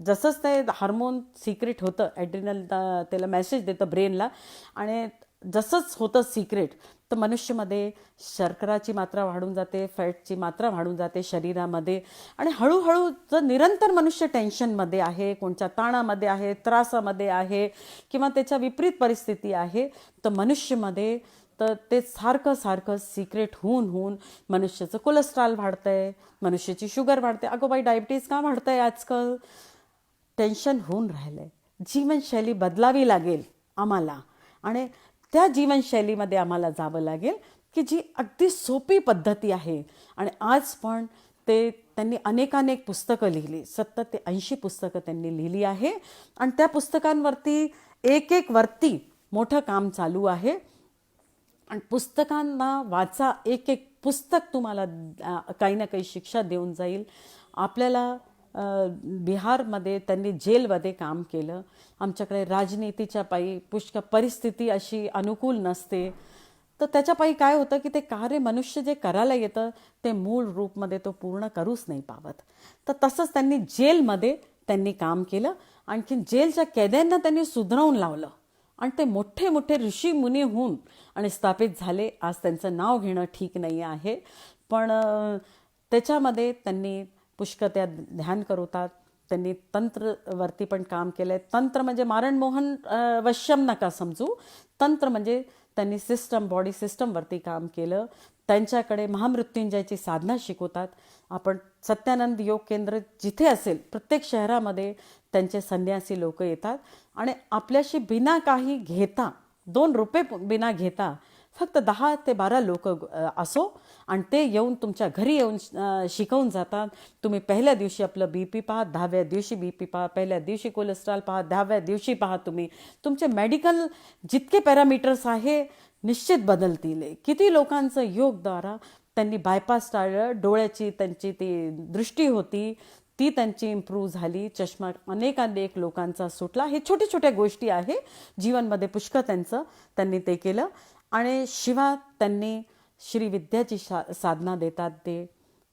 जसंच ते हार्मोन सिक्रेट होतं, ॲड्रिनल त्याला मेसेज देतं ब्रेनला, आणि जसंच होतं सिक्रेट तर मनुष्यामध्ये शर्कराची मात्रा वाढून जाते, फॅटची मात्रा वाढून जाते शरीरामध्ये. आणि हळूहळू जर निरंतर मनुष्य टेन्शनमध्ये आहे, कोणत्या ताणामध्ये आहे, त्रासामध्ये आहे, किंवा त्याच्या विपरीत परिस्थिती आहे, तर मनुष्यामध्ये तर ते सारखं सिक्रेट होऊन मनुष्याचं कोलेस्ट्रॉल वाढतंय, मनुष्याची शुगर वाढते. अगो बाई डायबिटीज का वाढतंय आजकाल? टेन्शन होऊन राहिलंय. जीवनशैली बदलावी लागेल आम्हाला, आणि त्या जीवनशैलीमध्ये आम्हाला जावं लागेल की जी अगदी सोपी पद्धती आहे. आणि आज पण त्यांनी अनेक पुस्तकं लिहिली, 70 ते 80 पुस्तकं त्यांनी लिहिली आहे, आणि त्या पुस्तकांवरती एक वरती मोठं काम चालू आहे. आणि पुस्तकांना वाचा, एक पुस्तक तुम्हाला काही ना काही शिक्षा देऊन जाईल. आपल्याला बिहारमध्ये त्यांनी जेलमध्ये काम केलं. आमच्याकडे राजनीतीच्या पायी पुष्कळ परिस्थिती अशी अनुकूल नसते, तर त्याच्या पायी काय होतं की ते कार्य मनुष्य जे करायला येतं ते मूळ रूपमध्ये तो पूर्ण करूच नाही पावत. तर तसंच त्यांनी जेलमध्ये त्यांनी काम केलं. आणखी जेलच्या कैद्यांना त्यांनी सुधरवून लावलं, आणि ते मोठे ऋषी मुनी होऊन आणि स्थापित झाले. आज त्यांचं नाव घेणं ठीक नाही आहे, पण त्याच्यामध्ये त्यांनी पुष्कळ त्या ध्यान करवतात. त्यांनी तंत्रवरती पण काम केलं आहे. तंत्र म्हणजे मारणमोहन वश्यम नका समजू, तंत्र म्हणजे त्यांनी सिस्टम, बॉडी सिस्टमवरती काम केलं. त्यांच्याकडे महामृत्युंजयाची साधना शिकवतात. आपण सत्यानंद योग केंद्र जिथे असेल प्रत्येक शहरामध्ये त्यांचे संन्यासी लोक येतात, आणि आपल्याशी बिना काही घेता, 2 रुपये बिना घेता फक्त 10 ते 12 लोक असो आणि ते येऊन तुमच्या घरी येऊन शिकवून जातात. तुम्ही पहिल्या दिवशी आपलं BP पहा, 10व्या दिवशी BP पहा, पहिल्या दिवशी कोलेस्ट्रॉल पहा, 10व्या दिवशी पहा. तुम्ही तुमचे मेडिकल जितके पॅरामीटर्स आहे निश्चित बदलतील. किती लोकांचं योगद्वारा त्यांनी बायपास टाळलं, डोळ्याची त्यांची ती दृष्टी होती ती त्यांची इम्प्रूव्ह झाली, चष्मा अनेक लोकांचा सुटला. हे छोट्या छोट्या गोष्टी आहे जीवनमध्ये पुष्कळ त्यांनी ते केलं. आणि शिवाय त्यांनी श्रीविद्याची साधना देतात ते,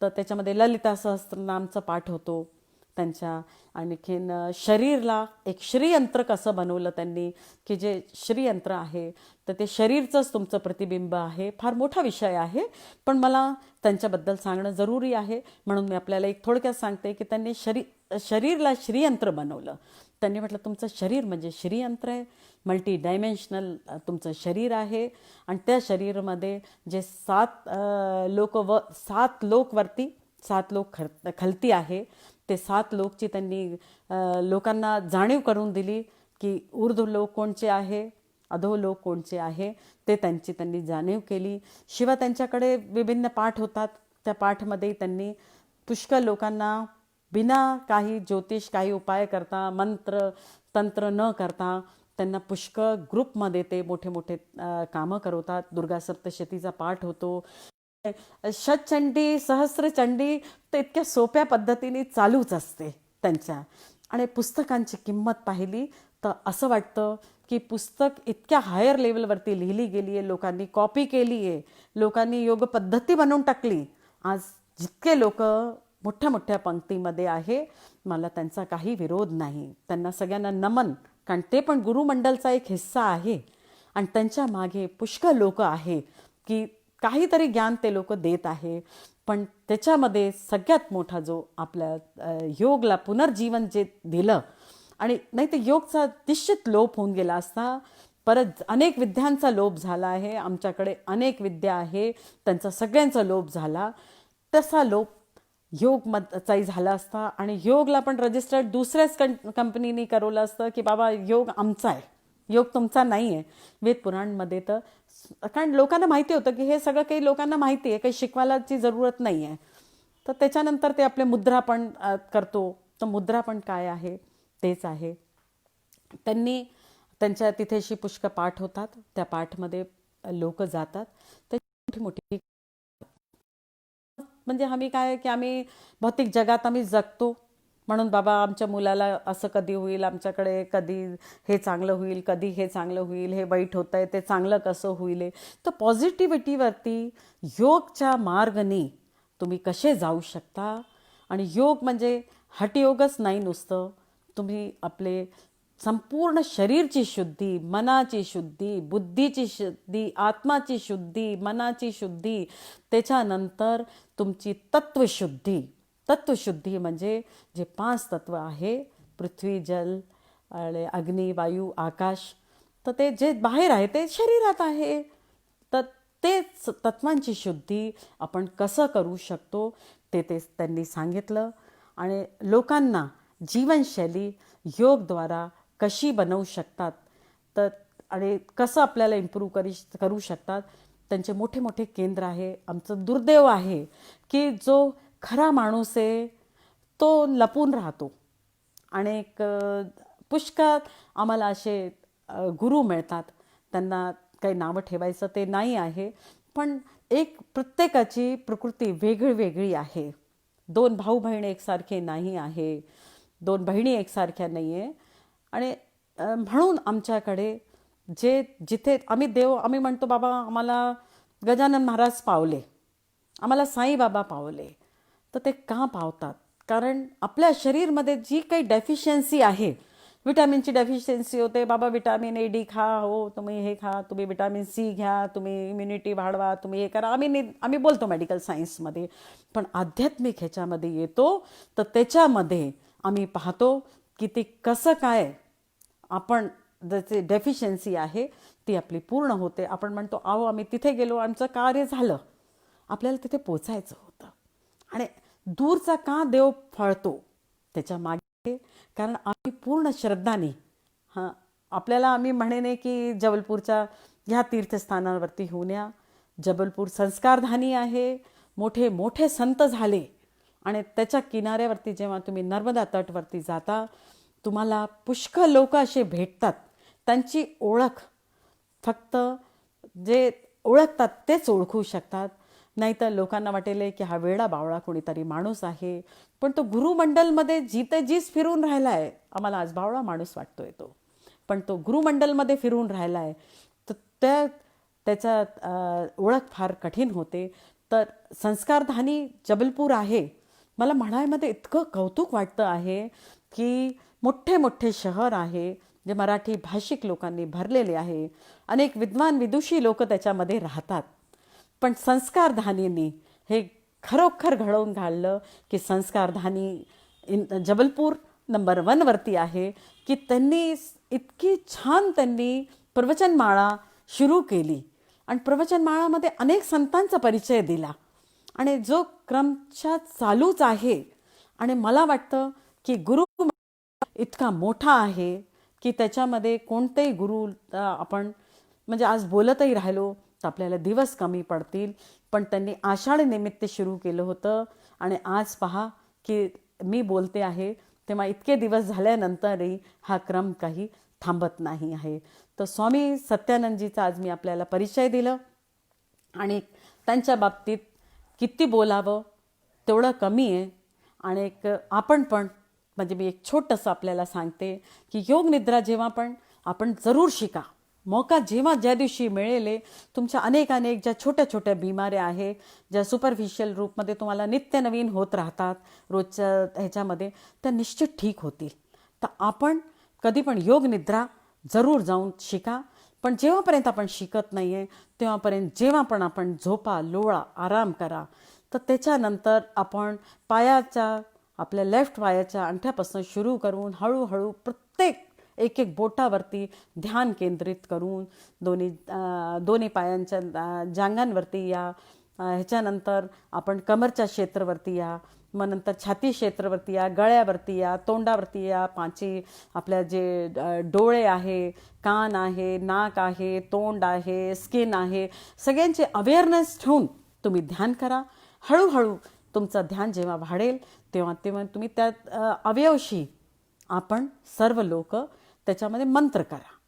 तर त्याच्यामध्ये ललिता सहस्त्रनामचा पाठ होतो त्यांच्या. आणखीन शरीरला एक श्रीयंत्र कसं बनवलं त्यांनी, की जे श्रीयंत्र आहे तर ते शरीरचंच तुमचं प्रतिबिंब आहे. फार मोठा विषय आहे, पण मला त्यांच्याबद्दल सांगणं जरुरी आहे म्हणून मी आपल्याला एक थोडक्यात सांगते की त्यांनी शरीरला श्रीयंत्र बनवलं. त्यांनी म्हटलं तुमचं शरीर म्हणजे श्रीयंत्र आहे, मल्टी डायमेन्शनल तुमचं शरीर आहे. आणि त्या शरीरामध्ये जे 7 लोकवरती 7 लोक खलती आहे, ते 7 लोकची त्यांनी लोकांना जाणीव करून दिली की ऊर्ध्व लोक कोणचे आहे, अधो लोक कोणचे आहे, ते त्यांनी जाणीव केली. शिवाय त्यांच्याकडे विभिन्न पाठ होतात. त्या पाठमध्ये त्यांनी पुष्कळ लोकांना बिना काही ज्योतिष काही उपाय करता, मंत्र तंत्र न करता त्यांना पुष्कळ ग्रुपमध्ये ते मोठे मोठे कामं करवतात. दुर्गा सप्तशतीचा पाठ होतो, शतचंडी सहस्रचंडी तर इतक्या सोप्या पद्धतीने चालूच असते त्यांच्या. आणि पुस्तकांची किंमत पाहिली तर असं वाटतं की पुस्तक इतक्या हायर लेवलवरती लिहिली गेली आहे, लोकांनी कॉपी केली आहे, लोकांनी योग पद्धती बनवून टाकली. आज जितके लोक मोठ्या मोठ्या पंक्तीमध्ये आहे, मला त्यांचा काही विरोध नाही, त्यांना सगळ्यांना नमन, कारण ते पण गुरुमंडलचा एक हिस्सा आहे. आणि त्यांच्या मागे पुष्कळ लोक आहे की काहीतरी ज्ञान ते लोक देत आहे. पण त्याच्यामध्ये सगळ्यात मोठा जो आपल्या योगला पुनर्जीवन जे दिलं, आणि नाही तर योगचा निश्चित लोप होऊन गेला असता. परत अनेक विद्यांचा लोप झाला आहे, आमच्याकडे अनेक विद्या आहे, त्यांचा सगळ्यांचा लोप झाला. तसा लोप योगचाही झाला असता. आणि योगला पण रजिस्टर्ड दुसऱ्याच कंपनीने करवलं असतं की बाबा योग आमचा आहे, योग तुमचा नाही आहे. वेद पुराणमध्ये तर कारण लोकांना माहिती होतं की हे सगळं काही लोकांना माहिती आहे, काही शिकवायची जरूरत नाही आहे. तर त्याच्यानंतर ते आपले मुद्रा पण करतो. तर मुद्रा पण काय आहे तेच आहे. त्यांनी त्यांच्या तिथेशी पुष्कळ पाठ होतात, त्या पाठमध्ये लोक जातात. त्याची मोठी मोठी म्हणजे आम्ही काय की आम्ही भौतिक जगात आम्ही जगतो म्हणून बाबा आमच्या मुलाला असं कधी होईल, आमच्याकडे कधी हे चांगलं होईल, कधी हे चांगलं होईल, हे वाईट होतं आहे ते चांगलं कसं होईल. तर पॉझिटिव्हिटीवरती योगच्या मार्गाने तुम्ही कसे जाऊ शकता. आणि योग म्हणजे हठयोगच नाही नुसतं, तुम्ही आपले संपूर्ण शरीरची शुद्धी, मनाची शुद्धी, बुद्धीची शुद्धी, आत्माची शुद्धी, मनाची शुद्धी, त्याच्यानंतर तुमची तत्वशुद्धी. तत्वशुद्धी म्हणजे जे 5 तत्व आहे, पृथ्वी जल अग्नी वायू आकाश, तर ते जे बाहेर आहे ते शरीरात आहे. तर तेच तत्वांची शुद्धी आपण कसं करू शकतो ते त्यांनी सांगितलं. आणि लोकांना जीवनशैली योगद्वारा कशी बनवू शकतात, तर आणि कसं आपल्याला इम्प्रूव्ह करू शकतात, त्यांचे मोठे मोठे केंद्र आहे. आमचं दुर्दैव आहे की जो खरा माणूस आहे तो लपून राहतो. आणि पुष्कळ आम्हाला असे गुरु मिळतात, त्यांना काही नावं ठेवायचं ते नाही आहे, पण एक प्रत्येकाची प्रकृती वेगळी वेगळी आहे. 2 भाऊ बहीण एकसारखे नाही आहे, 2 बहिणी एकसारख्या नाही आहे. आणि म्हणून आमच्याकडे जिथे आम्ही म्हणतो बाबा आम्हाला गजानन महाराज पावले, आम्हाला साईबाबा पावले, तर ते का पावतात, कारण आपल्या शरीरमध्ये जी काही डेफिशियन्सी आहे, विटॅमिनची डेफिशियन्सी होते, बाबा विटॅमिन A D खा, हो तुम्ही हे खा, तुम्ही विटॅमिन C घ्या, तुम्ही इम्युनिटी वाढवा, तुम्ही हे करा, आम्ही बोलतो मेडिकल सायन्समध्ये. पण आध्यात्मिक ह्याच्यामध्ये येतो तर त्याच्यामध्ये आम्ही पाहतो की ते कसं काय आपण ज्याची डेफिशियन्सी आहे ती आपली पूर्ण होते. आपण म्हणतो अहो आम्ही तिथे गेलो, आमचं कार्य झालं, आपल्याला तिथे पोचायचं होतं. आणि दूरचा का देव फळतो त्याच्या मागे, कारण आम्ही पूर्ण श्रद्धाने आपल्याला आम्ही म्हणेने की जबलपूरच्या ह्या तीर्थस्थानावरती होऊन या. जबलपूर संस्कारधानी आहे, मोठे मोठे संत झाले आणि त्याच्या किनाऱ्यावरती जेव्हा तुम्ही नर्मदा तटवरती जाता तुम्हाला पुष्कळ लोक असे भेटतात. त्यांची ओळख फक्त जे ओळखतात तेच ओळखू शकतात. नाहीतर लोकांना वाटेल की हा वेडा बावळा कोणीतरी माणूस आहे. पण तो गुरुमंडलमध्ये जितेजीच फिरून राहिला आहे. आम्हाला आज बावळा माणूस वाटतोय तो, पण तो गुरुमंडलमध्ये फिरून राहिला आहे. तर त्याचा ओळख फार कठीण होते. तर संस्कारधानी जबलपूर आहे. मला म्हणायमध्ये इतकं कौतुक वाटतं आहे की मोठे मोठे शहर आहे जे मराठी भाषिक लोकांनी भरलेले आहे. अनेक विद्वान विदुषी लोक त्याच्यामध्ये राहतात. पण संस्कारधानींनी हे खरोखर घडवून काढलं की संस्कारधानी जबलपूर नंबर 1 वरती आहे की त्यांनी इतकी छान त्यांनी प्रवचनमाळा सुरू केली आणि प्रवचनमाळामध्ये अनेक संतांचा परिचय दिला आणि जो क्रमशः चालूच आहे. आणि मला वाटतं की गुरु इतका मोठा आहे की त्याच्यामध्ये कोणतेही गुरु आपण म्हणजे आज बोलतही राहिलो तर आपल्याला दिवस कमी पडतील. पण त्यांनी आषाढ निमित्त सुरू केलं होतं आणि आज पहा की मी बोलते आहे तेव्हा इतके दिवस झाल्यानंतरही हा क्रम काही थांबत नाही आहे. तर स्वामी सत्यानंदजीचा आज मी आपल्याला परिचय दिलं आणि त्यांच्या बाबतीत किती बोलावं तेवढं कमी आहे. आणि आपण पण म्हणजे मी एक छोटंसं आपल्याला सांगते की योग निद्रा जेव्हा पण आपण जरूर शिका. मौका जेव्हा ज्या दिवशी मिळेल तुमच्या अनेक ज्या छोट्या छोट्या बिमाऱ्या आहे ज्या सुपरफिशियल रूपमध्ये तुम्हाला नित्य नवीन होत राहतात रोजच्या ह्याच्यामध्ये त्या निश्चित ठीक होतील. तर आपण कधी पण योग निद्रा जरूर जाऊन शिका. पण जेव्हापर्यंत आपण शिकत नाही आहे तेव्हापर्यंत जेव्हा पण आपण झोपा, लोळा, आराम करा. तर त्याच्यानंतर आपण पायाच्या आपल्या लेफ्ट पायाच्या अंगठ्यापासून सुरू करून हळूहळू प्रत्येक एक एक बोटावरती ध्यान केंद्रित करून दोन्ही पायांच्या जांघांवरती या. ह्याच्यानंतर आपण कमरच्या क्षेत्रावरती या, मग नंतर छाती क्षेत्रावरती या, गळ्यावरती या, तोंडावरती या, पाची आपल्या जे डोळे आहे, कान आहे, नाक आहे, तोंड आहे, स्किन आहे, सगळ्यांचे अवेअरनेस ठेवून तुम्ही ध्यान करा. हळूहळू तुमचं ध्यान जेव्हा वाढेल तेव्हा तेव्हा तुम्ही त्यात अवयवशी आपण सर्व लोक त्याच्यामध्ये मंत्र करा.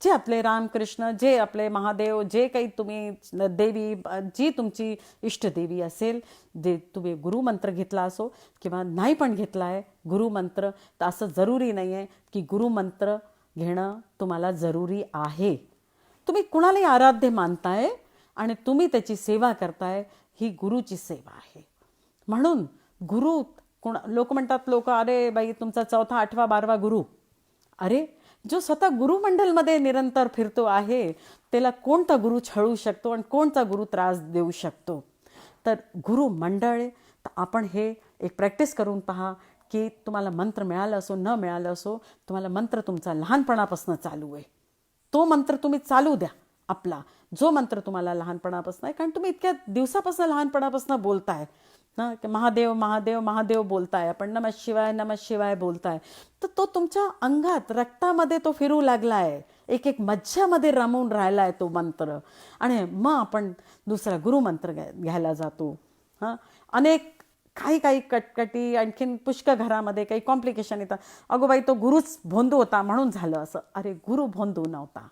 जे आपले रामकृष्ण, जे आपले महादेव, जे काही तुम्ही देवी, जी तुमची इष्टदेवी असेल, जे तुम्ही गुरुमंत्र घेतला असो किंवा नाही पण घेतला आहे गुरुमंत्र, तर असं जरुरी नाही आहे की गुरुमंत्र घेणं तुम्हाला जरुरी आहे. तुम्ही कुणालाही आराध्य मानताय आणि तुम्ही त्याची सेवा करताय, ही गुरुची सेवा आहे. म्हणून गुरु लोक म्हणतात अरे बाई तुमचा 4था, 8वा, 12वा गुरु. अरे जो स्वतः गुरुमंडलमध्ये निरंतर फिरतो आहे त्याला कोणता गुरु छळू शकतो आणि कोणता गुरु त्रास देऊ शकतो. तर गुरुमंडळ तर आपण हे एक प्रॅक्टिस करून पहा की तुम्हाला मंत्र मिळालं असो न मिळालं असो, तुम्हाला मंत्र तुमचा लहानपणापासून चालू आहे तो मंत्र तुम्ही चालू द्या. आपला जो मंत्र तुम्हाला लहानपणापासून आहे, कारण तुम्ही इतक्या दिवसापासून लहानपणापासून बोलताय ना, महादेव महादेव महादेव बोलताय, आपण नमः शिवाय बोलताय, तर तो तुमच्या अंगात रक्तामध्ये तो फिरू लागलाय, एक एक मज्जामध्ये रमून राहिलाय तो मंत्र. आणि मग आपण दुसरा गुरुमंत्र घ्यायला जातो. अनेक काही कटकटी आणखीन पुष्कळ घरामध्ये काही कॉम्प्लिकेशन येतात. अगो बाई तो गुरुच भोंदू होता म्हणून झालं असं. अरे गुरु भोंदू नव्हता,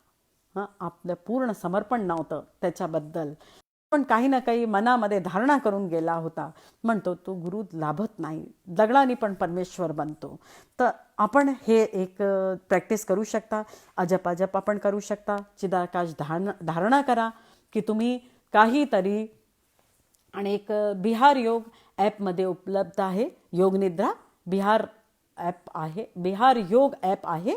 आपलं पूर्ण समर्पण नव्हतं त्याच्याबद्दल, पण काही ना काही मनामध्ये धारणा करून गेला होता. म्हणतो तो गुरु लाभत नाही, दगडाने पण परमेश्वर बनतो. तर आपण हे एक प्रॅक्टिस करू शकता. अजप आपण करू शकता. चिदाकाश धारणा करा की तुम्ही काहीतरी. आणि एक बिहार योग ॲपमध्ये उपलब्ध आहे योग निद्रा. बिहार योग ॲप आहे,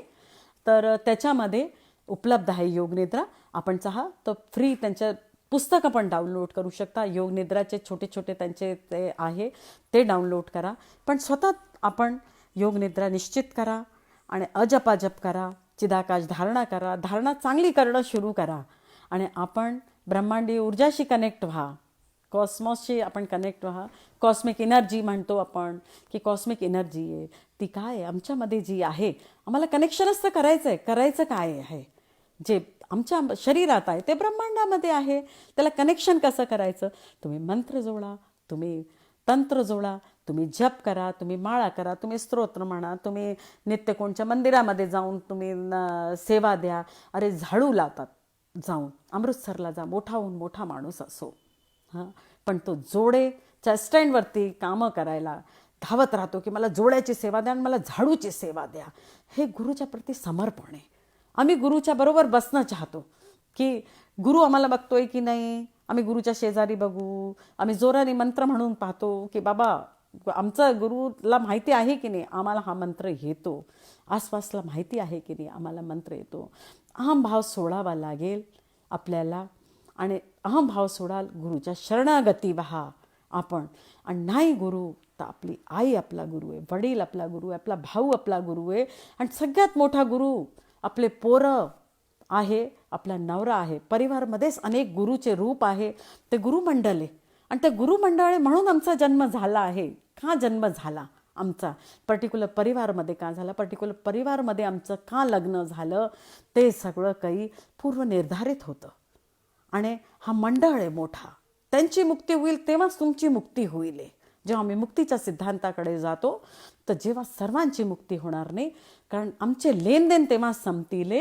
तर त्याच्यामध्ये उपलब्ध आहे योग निद्रा. आपण चाहा तर फ्री त्यांच्या पुस्तकं पण डाउनलोड करू शकता. योग निद्राचे छोटे छोटे त्यांचे ते आहे ते डाउनलोड करा. पण स्वतः आपण योग निद्रा निश्चित करा आणि अजप करा. चिदाकाश धारणा करा. धारणा चांगली करणं सुरू करा आणि आपण ब्रह्मांडी ऊर्जाशी कनेक्ट व्हा, कॉस्मॉसशी आपण कनेक्ट व्हा. कॉस्मिक एनर्जी म्हणतो आपण की कॉस्मिक एनर्जी आहे ती काय आहे आमच्यामध्ये जी आहे, आम्हाला कनेक्शनच तर करायचं काय आहे जे आमच्या शरीरात आहे ते ब्रह्मांडामध्ये आहे. त्याला कनेक्शन कसं करायचं? तुम्ही मंत्र जोडा, तुम्ही तंत्र जोडा, तुम्ही जप करा, तुम्ही माळा करा, तुम्ही स्तोत्र म्हणा, तुम्ही नित्यकोणच्या मंदिरामध्ये जाऊन तुम्ही सेवा द्या. अरे झाडू लावतात जाऊन अमृतसरला जा, मोठाहून मोठा माणूस असो, हां, पण तो जोडेच्या स्टँडवरती कामं करायला धावत राहतो की मला जोड्याची सेवा द्या आणि मला झाडूची सेवा द्या. हे गुरुच्या प्रती समर्पण आहे. आम्ही गुरुच्या बरोबर बसणं चाहतो की गुरु आम्हाला बघतोय की नाही, आम्ही गुरुच्या शेजारी बघू, आम्ही जोराने मंत्र म्हणून पाहतो की बाबा आमचा गुरुला माहिती आहे की नाही आम्हाला हा मंत्र येतो, आसपासला माहिती आहे की नाही आम्हाला मंत्र येतो. अहमभाव सोडावा लागेल आपल्याला आणि अहमभाव सोडाल, गुरुच्या शरणागती व्हा आपण. आणि नाही गुरु तर आपली आई आपला गुरु आहे, वडील आपला गुरु आहे, आपला भाऊ आपला गुरु आहे आणि सगळ्यात मोठा गुरु आपले पोरं आहे, आपला नवरा आहे. परिवारमध्येच अनेक गुरुचे रूप आहे, ते गुरुमंडळ आहे. आणि ते गुरुमंडळ आहे म्हणून आमचा जन्म झाला आहे. का जन्म झाला आमचा? पर्टिक्युलर परिवारमध्ये का झाला, पर्टिक्युलर परिवारमध्ये आमचं का लग्न झालं, ते सगळं काही पूर्व निर्धारित होतं. आणि हा मंडळ आहे मोठा, त्यांची मुक्ती होईल तेव्हाच तुमची मुक्ती होईल. जेव्हा आम्ही मुक्तीच्या सिद्धांताकडे जातो तर जेव्हा सर्वांची मुक्ती होणार नाही, कारण आमचे लेनदेन तेव्हा संपतील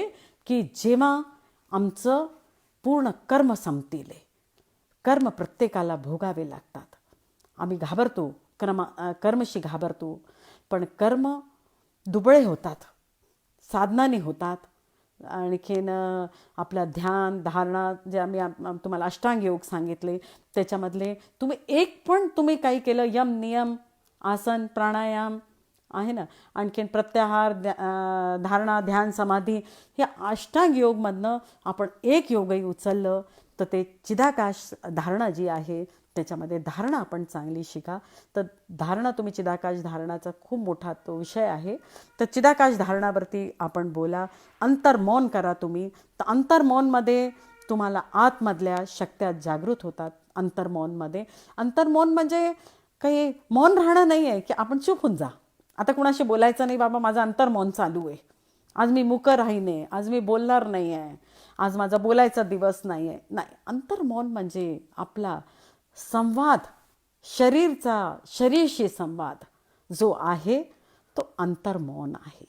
की जेव्हा आमचं पूर्ण कर्म संपतील. कर्म प्रत्येकाला भोगावे लागतात. आम्ही घाबरतो, कर्मशी घाबरतो, पण कर्म दुबळे होतात, साधनाने होतात. आणखीन आपलं ध्यान धारणा जे आम्ही तुम्हाला अष्टांग योग सांगितले त्याच्यामधले तुम्ही एक पण तुम्ही काही केलं, यम नियम आसन प्राणायाम आहे ना, आणखीन प्रत्याहार धारणा ध्यान समाधी, या अष्टांग योगमधनं आपण एक योगही उचललं तर ते चिदाकाश धारणा जी आहे त्याच्यामध्ये धारणा आपण चांगली शिका. तर धारणा तुम्ही चिदाकाश धारणाचा खूप मोठा तो विषय आहे. तर चिदाकाश धारणावरती आपण बोला, अंतर्मौन करा तुम्ही. तर अंतर्मौनमध्ये तुम्हाला आतमधल्या शक्त्या जागृत होतात. अंतर्मौनमध्ये, अंतर्मौन म्हणजे काही मौन राहणं नाही आहे की आपण चूप होऊन जा, आता कुणाशी बोलायचं नाही बाबा, माझं अंतर्मौन चालू आहे, आज मी मुकं राहीने, आज मी बोलणार नाही आहे, आज माझा बोलायचा दिवस नाही आहे. नाही, अंतर्मौन म्हणजे आपला संवाद, शरीरशी संवाद जो आहे तो अंतर्मौन आहे.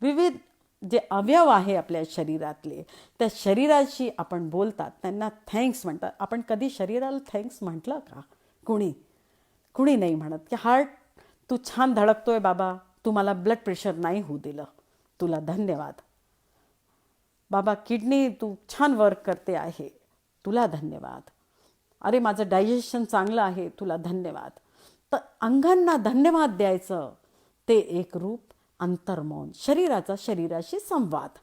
विविध जे अवयव आहे आपल्या शरीरातले, त्या शरीराशी आपण बोलतात, त्यांना थँक्स म्हणतात. आपण कधी शरीराला थँक्स म्हटलं का? कुणी नाही म्हणत की हार्ट तू छान धडकतोय बाबा, तू मला ब्लड प्रेशर नाही होऊ दिलं, तुला धन्यवाद. बाबा किडनी तू छान वर्क करते आहे, तुला धन्यवाद. अरे माझं डायजेशन चांगलं आहे, तुला धन्यवाद. तर अंगांना धन्यवाद द्यायचं ते एक रूप अंतर्मौन, शरीराशी संवाद.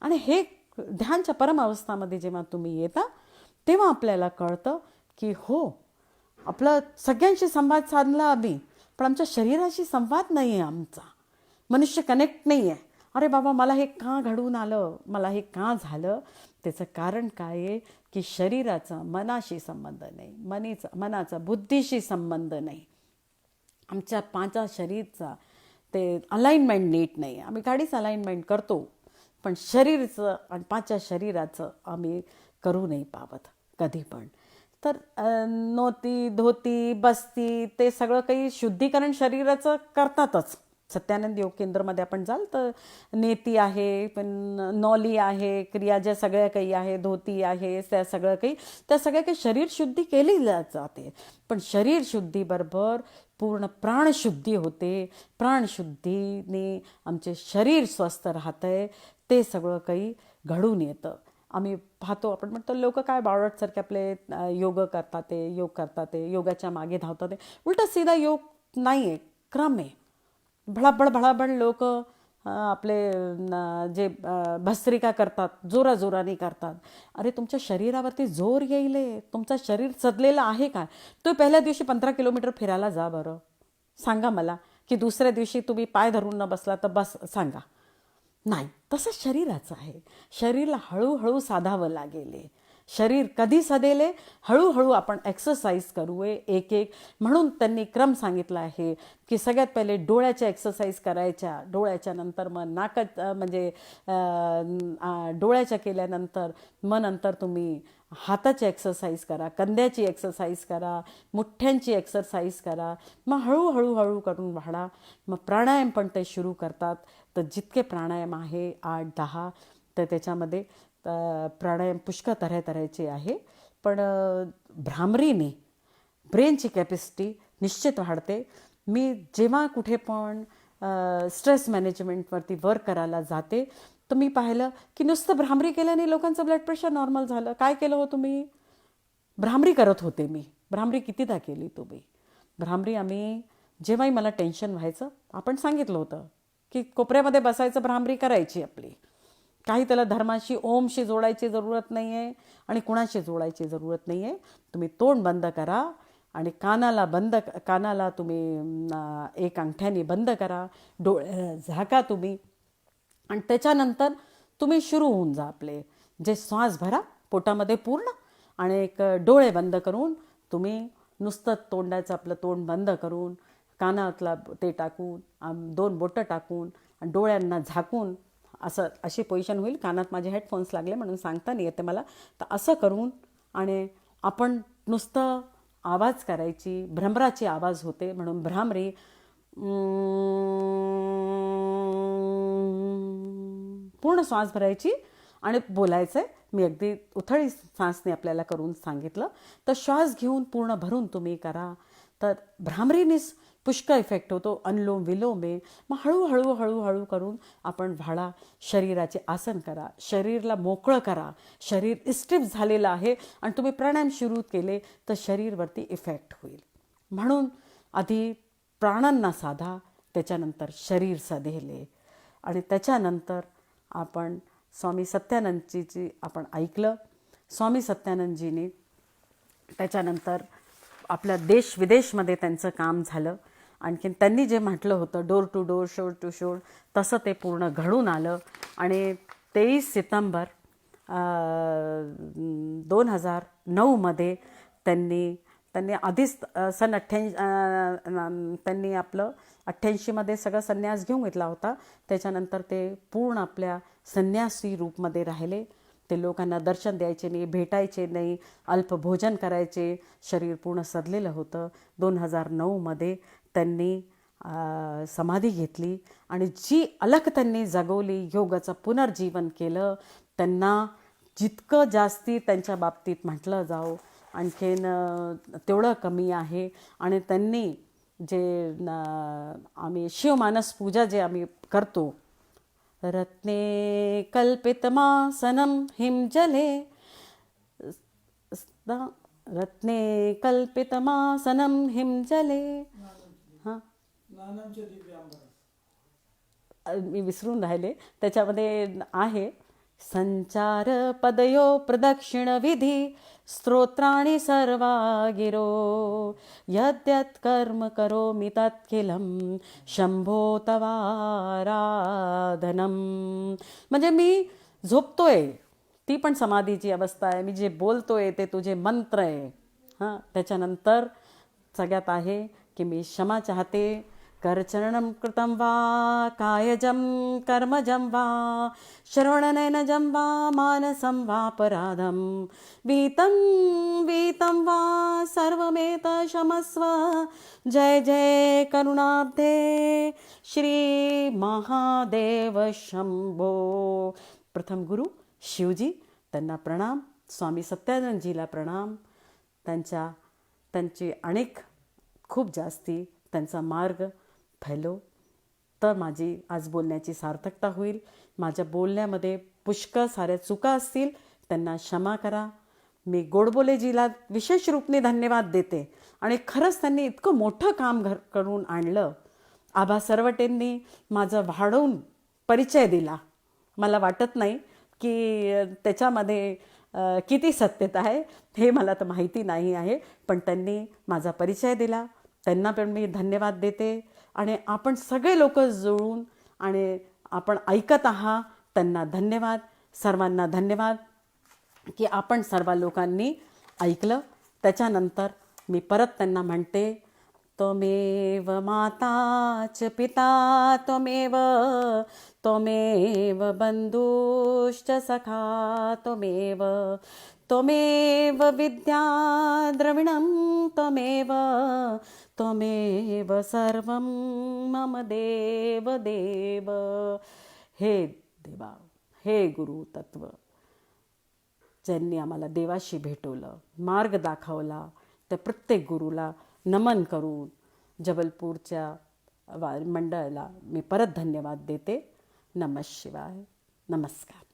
आणि हे ध्यानच्या परमावस्थामध्ये जेव्हा तुम्ही येता तेव्हा आपल्याला कळतं की हो, आपलं सगळ्यांशी संवाद साधला आम्ही, पण आमच्या शरीराशी संवाद नाही आहे, आमचा मनुष्य कनेक्ट नाही आहे. अरे बाबा मला हे का घडून आलं, मला हे का झालं, त्याचं कारण काय आहे की शरीराचा मनाशी संबंध नाही, मनाचा बुद्धीशी संबंध नाही, आमच्या पांचा शरीरचा ते अलाइनमेंट नीट नाही. आम्ही गाडीचं अलाइनमेंट करतो पण शरीरचं आणि पांच्या शरीराचं आम्ही करू नाही पावत कधी पण. तर नोती धोती बस्ती ते सगळं काही शुद्धीकरण शरीराचं करतातच. सत्यानंद योग केंद्रमध्ये आपण जाल तर नेती आहे, पण नॉली आहे, क्रिया ज्या सगळ्या काही आहे, धोती आहे, त्या सगळं काही शरीर शुद्धी केली जाते. पण शरीर शुद्धीबरोबर पूर्ण प्राणशुद्धी होते. प्राणशुद्धीने आमचे शरीर स्वस्थ राहतंय, ते सगळं काही घडून येतं. आम्ही पाहतो, आपण म्हणतो लोक काय बावळटसारखे आपले योग करतात, योगाच्या मागे धावतात. उलटा सीधा योग नाही आहे, क्रम आहे. भळाभळ लोक आपले जे भस्त्रिका करतात, जोराने करतात. अरे तुमच्या शरीरावरती जोर येईल, तुमचं शरीर सदलेलं आहे का? तो पहिल्या दिवशी 15 किलोमीटर फिरायला जा बरं, सांगा मला, की दुसऱ्या दिवशी तुम्ही पाय धरून न बसला तर बस, सांगा. नाही, तसं शरीराचं आहे. शरीराला हळूहळू साधावं लागेल. शरीर कधी सदेले, हळूहळू आपण एक्सरसाइज करूये एक एक. म्हणून त्यांनी क्रम सांगितला आहे की सगळ्यात पहिले डोळ्याच्या एक्सरसाइज करायच्या, डोळ्याच्या नंतर मग म्हणजे डोळ्याच्या केल्यानंतर मग नंतर तुम्ही हाताची एक्सरसाइज करा, कंद्याची एक्सरसाइज करा, मुठ्ठ्यांची एक्सरसाइज करा. मग हळूहळू करून वाढा. मग प्राणायाम पण ते सुरू करतात. तर जितके प्राणायाम आहे 8-10, तर त्याच्यामध्ये प्राणायाम पुष्कळ तऱ्हेचे आहे. पण भ्रामरीने ब्रेनची कॅपॅसिटी निश्चित वाढते. मी जेव्हा कुठे पण स्ट्रेस मॅनेजमेंटवरती वर्क करायला जाते तर मी पाहिलं की नुसतं भ्रामरी केल्याने लोकांचं ब्लड प्रेशर नॉर्मल झालं. काय केलं हो तुम्ही? भ्रामरी करत होते मी. भ्रामरी कितीदा केली तुम्ही? भ्रामरी आम्ही जेव्हाही मला टेन्शन व्हायचं, आपण सांगितलं होतं की कोपऱ्यामध्ये बसायचं, भ्रामरी करायची आपली. काही त्याला धर्माशी ओमशी जोडायची जरूरत नाही आहे आणि कुणाशी जोडायची जरूरत नाही आहे. तुम्ही तोंड बंद करा आणि कानाला तुम्ही एक अंगठ्याने बंद करा, डोळे झाका तुम्ही आणि त्याच्यानंतर तुम्ही सुरू होऊन जा. आपले जे श्वास भरा पोटामध्ये पूर्ण आणि एक डोळे बंद करून तुम्ही नुसतं तोंडाचं आपलं तोंड बंद करून कानातला ते टाकून 2 बोटं टाकून आणि डोळ्यांना झाकून अशी पोझिशन होईल. कानात माझे हेडफोन्स लागले म्हणून सांगता नाही येते मला. तर असं करून आणि आपण नुसतं आवाज करायची, भ्रमराची आवाज होते म्हणून भ्रामरी पूर्ण श्वास भरायची आणि बोलायचं आहे. मी अगदी उथळी श्वासने आपल्याला करून सांगितलं. तर श्वास घेऊन पूर्ण भरून तुम्ही करा. तर भ्रामरीनेच पुष्कळ इफेक्ट होतो. अनुलोम विलोमे. मग हळूहळू करून आपण वाढा. शरीराचे आसन करा, शरीराला मोकळं करा. शरीर स्टिफ झालेलं आहे आणि तुम्ही प्राणायाम सुरू केले तर शरीरवरती इफेक्ट होईल. म्हणून आधी प्राणांना साधा, त्याच्यानंतर शरीर सधेले आणि त्याच्यानंतर आपण स्वामी सत्यानंदजीची आपण ऐकलं. स्वामी सत्यानंदजीने त्याच्यानंतर आपल्या देश विदेशमध्ये त्यांचं काम झालं. आणखीन त्यांनी जे म्हटलं होतं door to door, shore to shore, तसं ते पूर्ण घडून आलं. आणि 23 सप्टेंबर 2009मध्ये त्यांनी आधीच सन 88मध्ये सगळा संन्यास घेऊन घेतला होता. त्याच्यानंतर ते पूर्ण आपल्या संन्यासी रूपमध्ये राहिले. ते लोकांना दर्शन द्यायचे नाही, भेटायचे नाही, अल्पभोजन करायचे. शरीर पूर्ण सडलेलं होतं. 2009मध्ये त्यांनी समाधी घेतली आणि जी अलख त्यांनी जगवली, योगाचं पुनर्जीवन केलं. त्यांना जितकं जास्ती त्यांच्या बाबतीत म्हटलं जावं आणखीन तेवढं कमी आहे. आणि त्यांनी जे आम्ही शिवमानस पूजा जे आम्ही करतो, रत्ने कल्पितमासनं हिमजले, रत्ने कल्पितमासनं हिमजले. हां, मी विसरून राहिले. त्याच्यामध्ये आहे संचार पदयो प्रदक्षिण विधी स्तोत्राणि सर्वा गिरो यद्यत् कर्म करोमि तत्किलं शंभो तवाराधनम. म्हणजे मी झोपतोय ती पण समाधीची अवस्था आहे. मी जे बोलतोय ते तुझे मंत्र आहे. हां, त्याच्यानंतर सगळ्यात आहे की मी क्षमा चाहते. करचरणं कृतं वा कायजं कर्मजं वा श्रवणनयनजं वा मानसं वापराधं वीतं वा सर्वमेतत् क्षमस्व. जय जय करुणाब्धे श्री महादेव शंभो. प्रथम गुरु शिवजी, त्यांना प्रणाम. स्वामी सत्यानंदजीला प्रणाम. त्यांची अनेक खूप जास्ती त्यांचा मार्ग फैलो तर माझी आज बोलण्याची सार्थकता होईल. माझ्या बोलण्यामध्ये पुष्कळ साऱ्या चुका असतील, त्यांना क्षमा करा. मी गोडबोलेजीला विशेष रूपने धन्यवाद देते. आणि खरंच त्यांनी इतकं मोठं काम करून आणलं. आभा सरवटेंनी माझं वाढवून परिचय दिला. मला वाटत नाही की त्याच्यामध्ये किती सत्यता आहे हे मला तर माहिती नाही आहे, पण त्यांनी माझा परिचय दिला. त्यांना पण मी धन्यवाद देते. आणि आपण सगळे लोक जुळून आणि आपण ऐकत आहात, त्यांना धन्यवाद. सर्वांना धन्यवाद. की आपण सर्व लोकांनी ऐकलं. त्याच्यानंतर मी परत त्यांना म्हणते, त्वमेव माता च पिता त्वमेव, त्वमेव बन्धुश्च सखा त्वमेव, त्वमेव विद्या द्रविणं त्वमेव, त्वमेव सर्वं मम देव देव. हे देवा, हे गुरु तत्व, ज्यांनी आम्हाला देवाशी भेटवलं, मार्ग दाखवला, त्या प्रत्येक गुरुला नमन करून जबलपूरच्या मंडळाला मी परत धन्यवाद देते. नमः शिवाय. नमस्कार.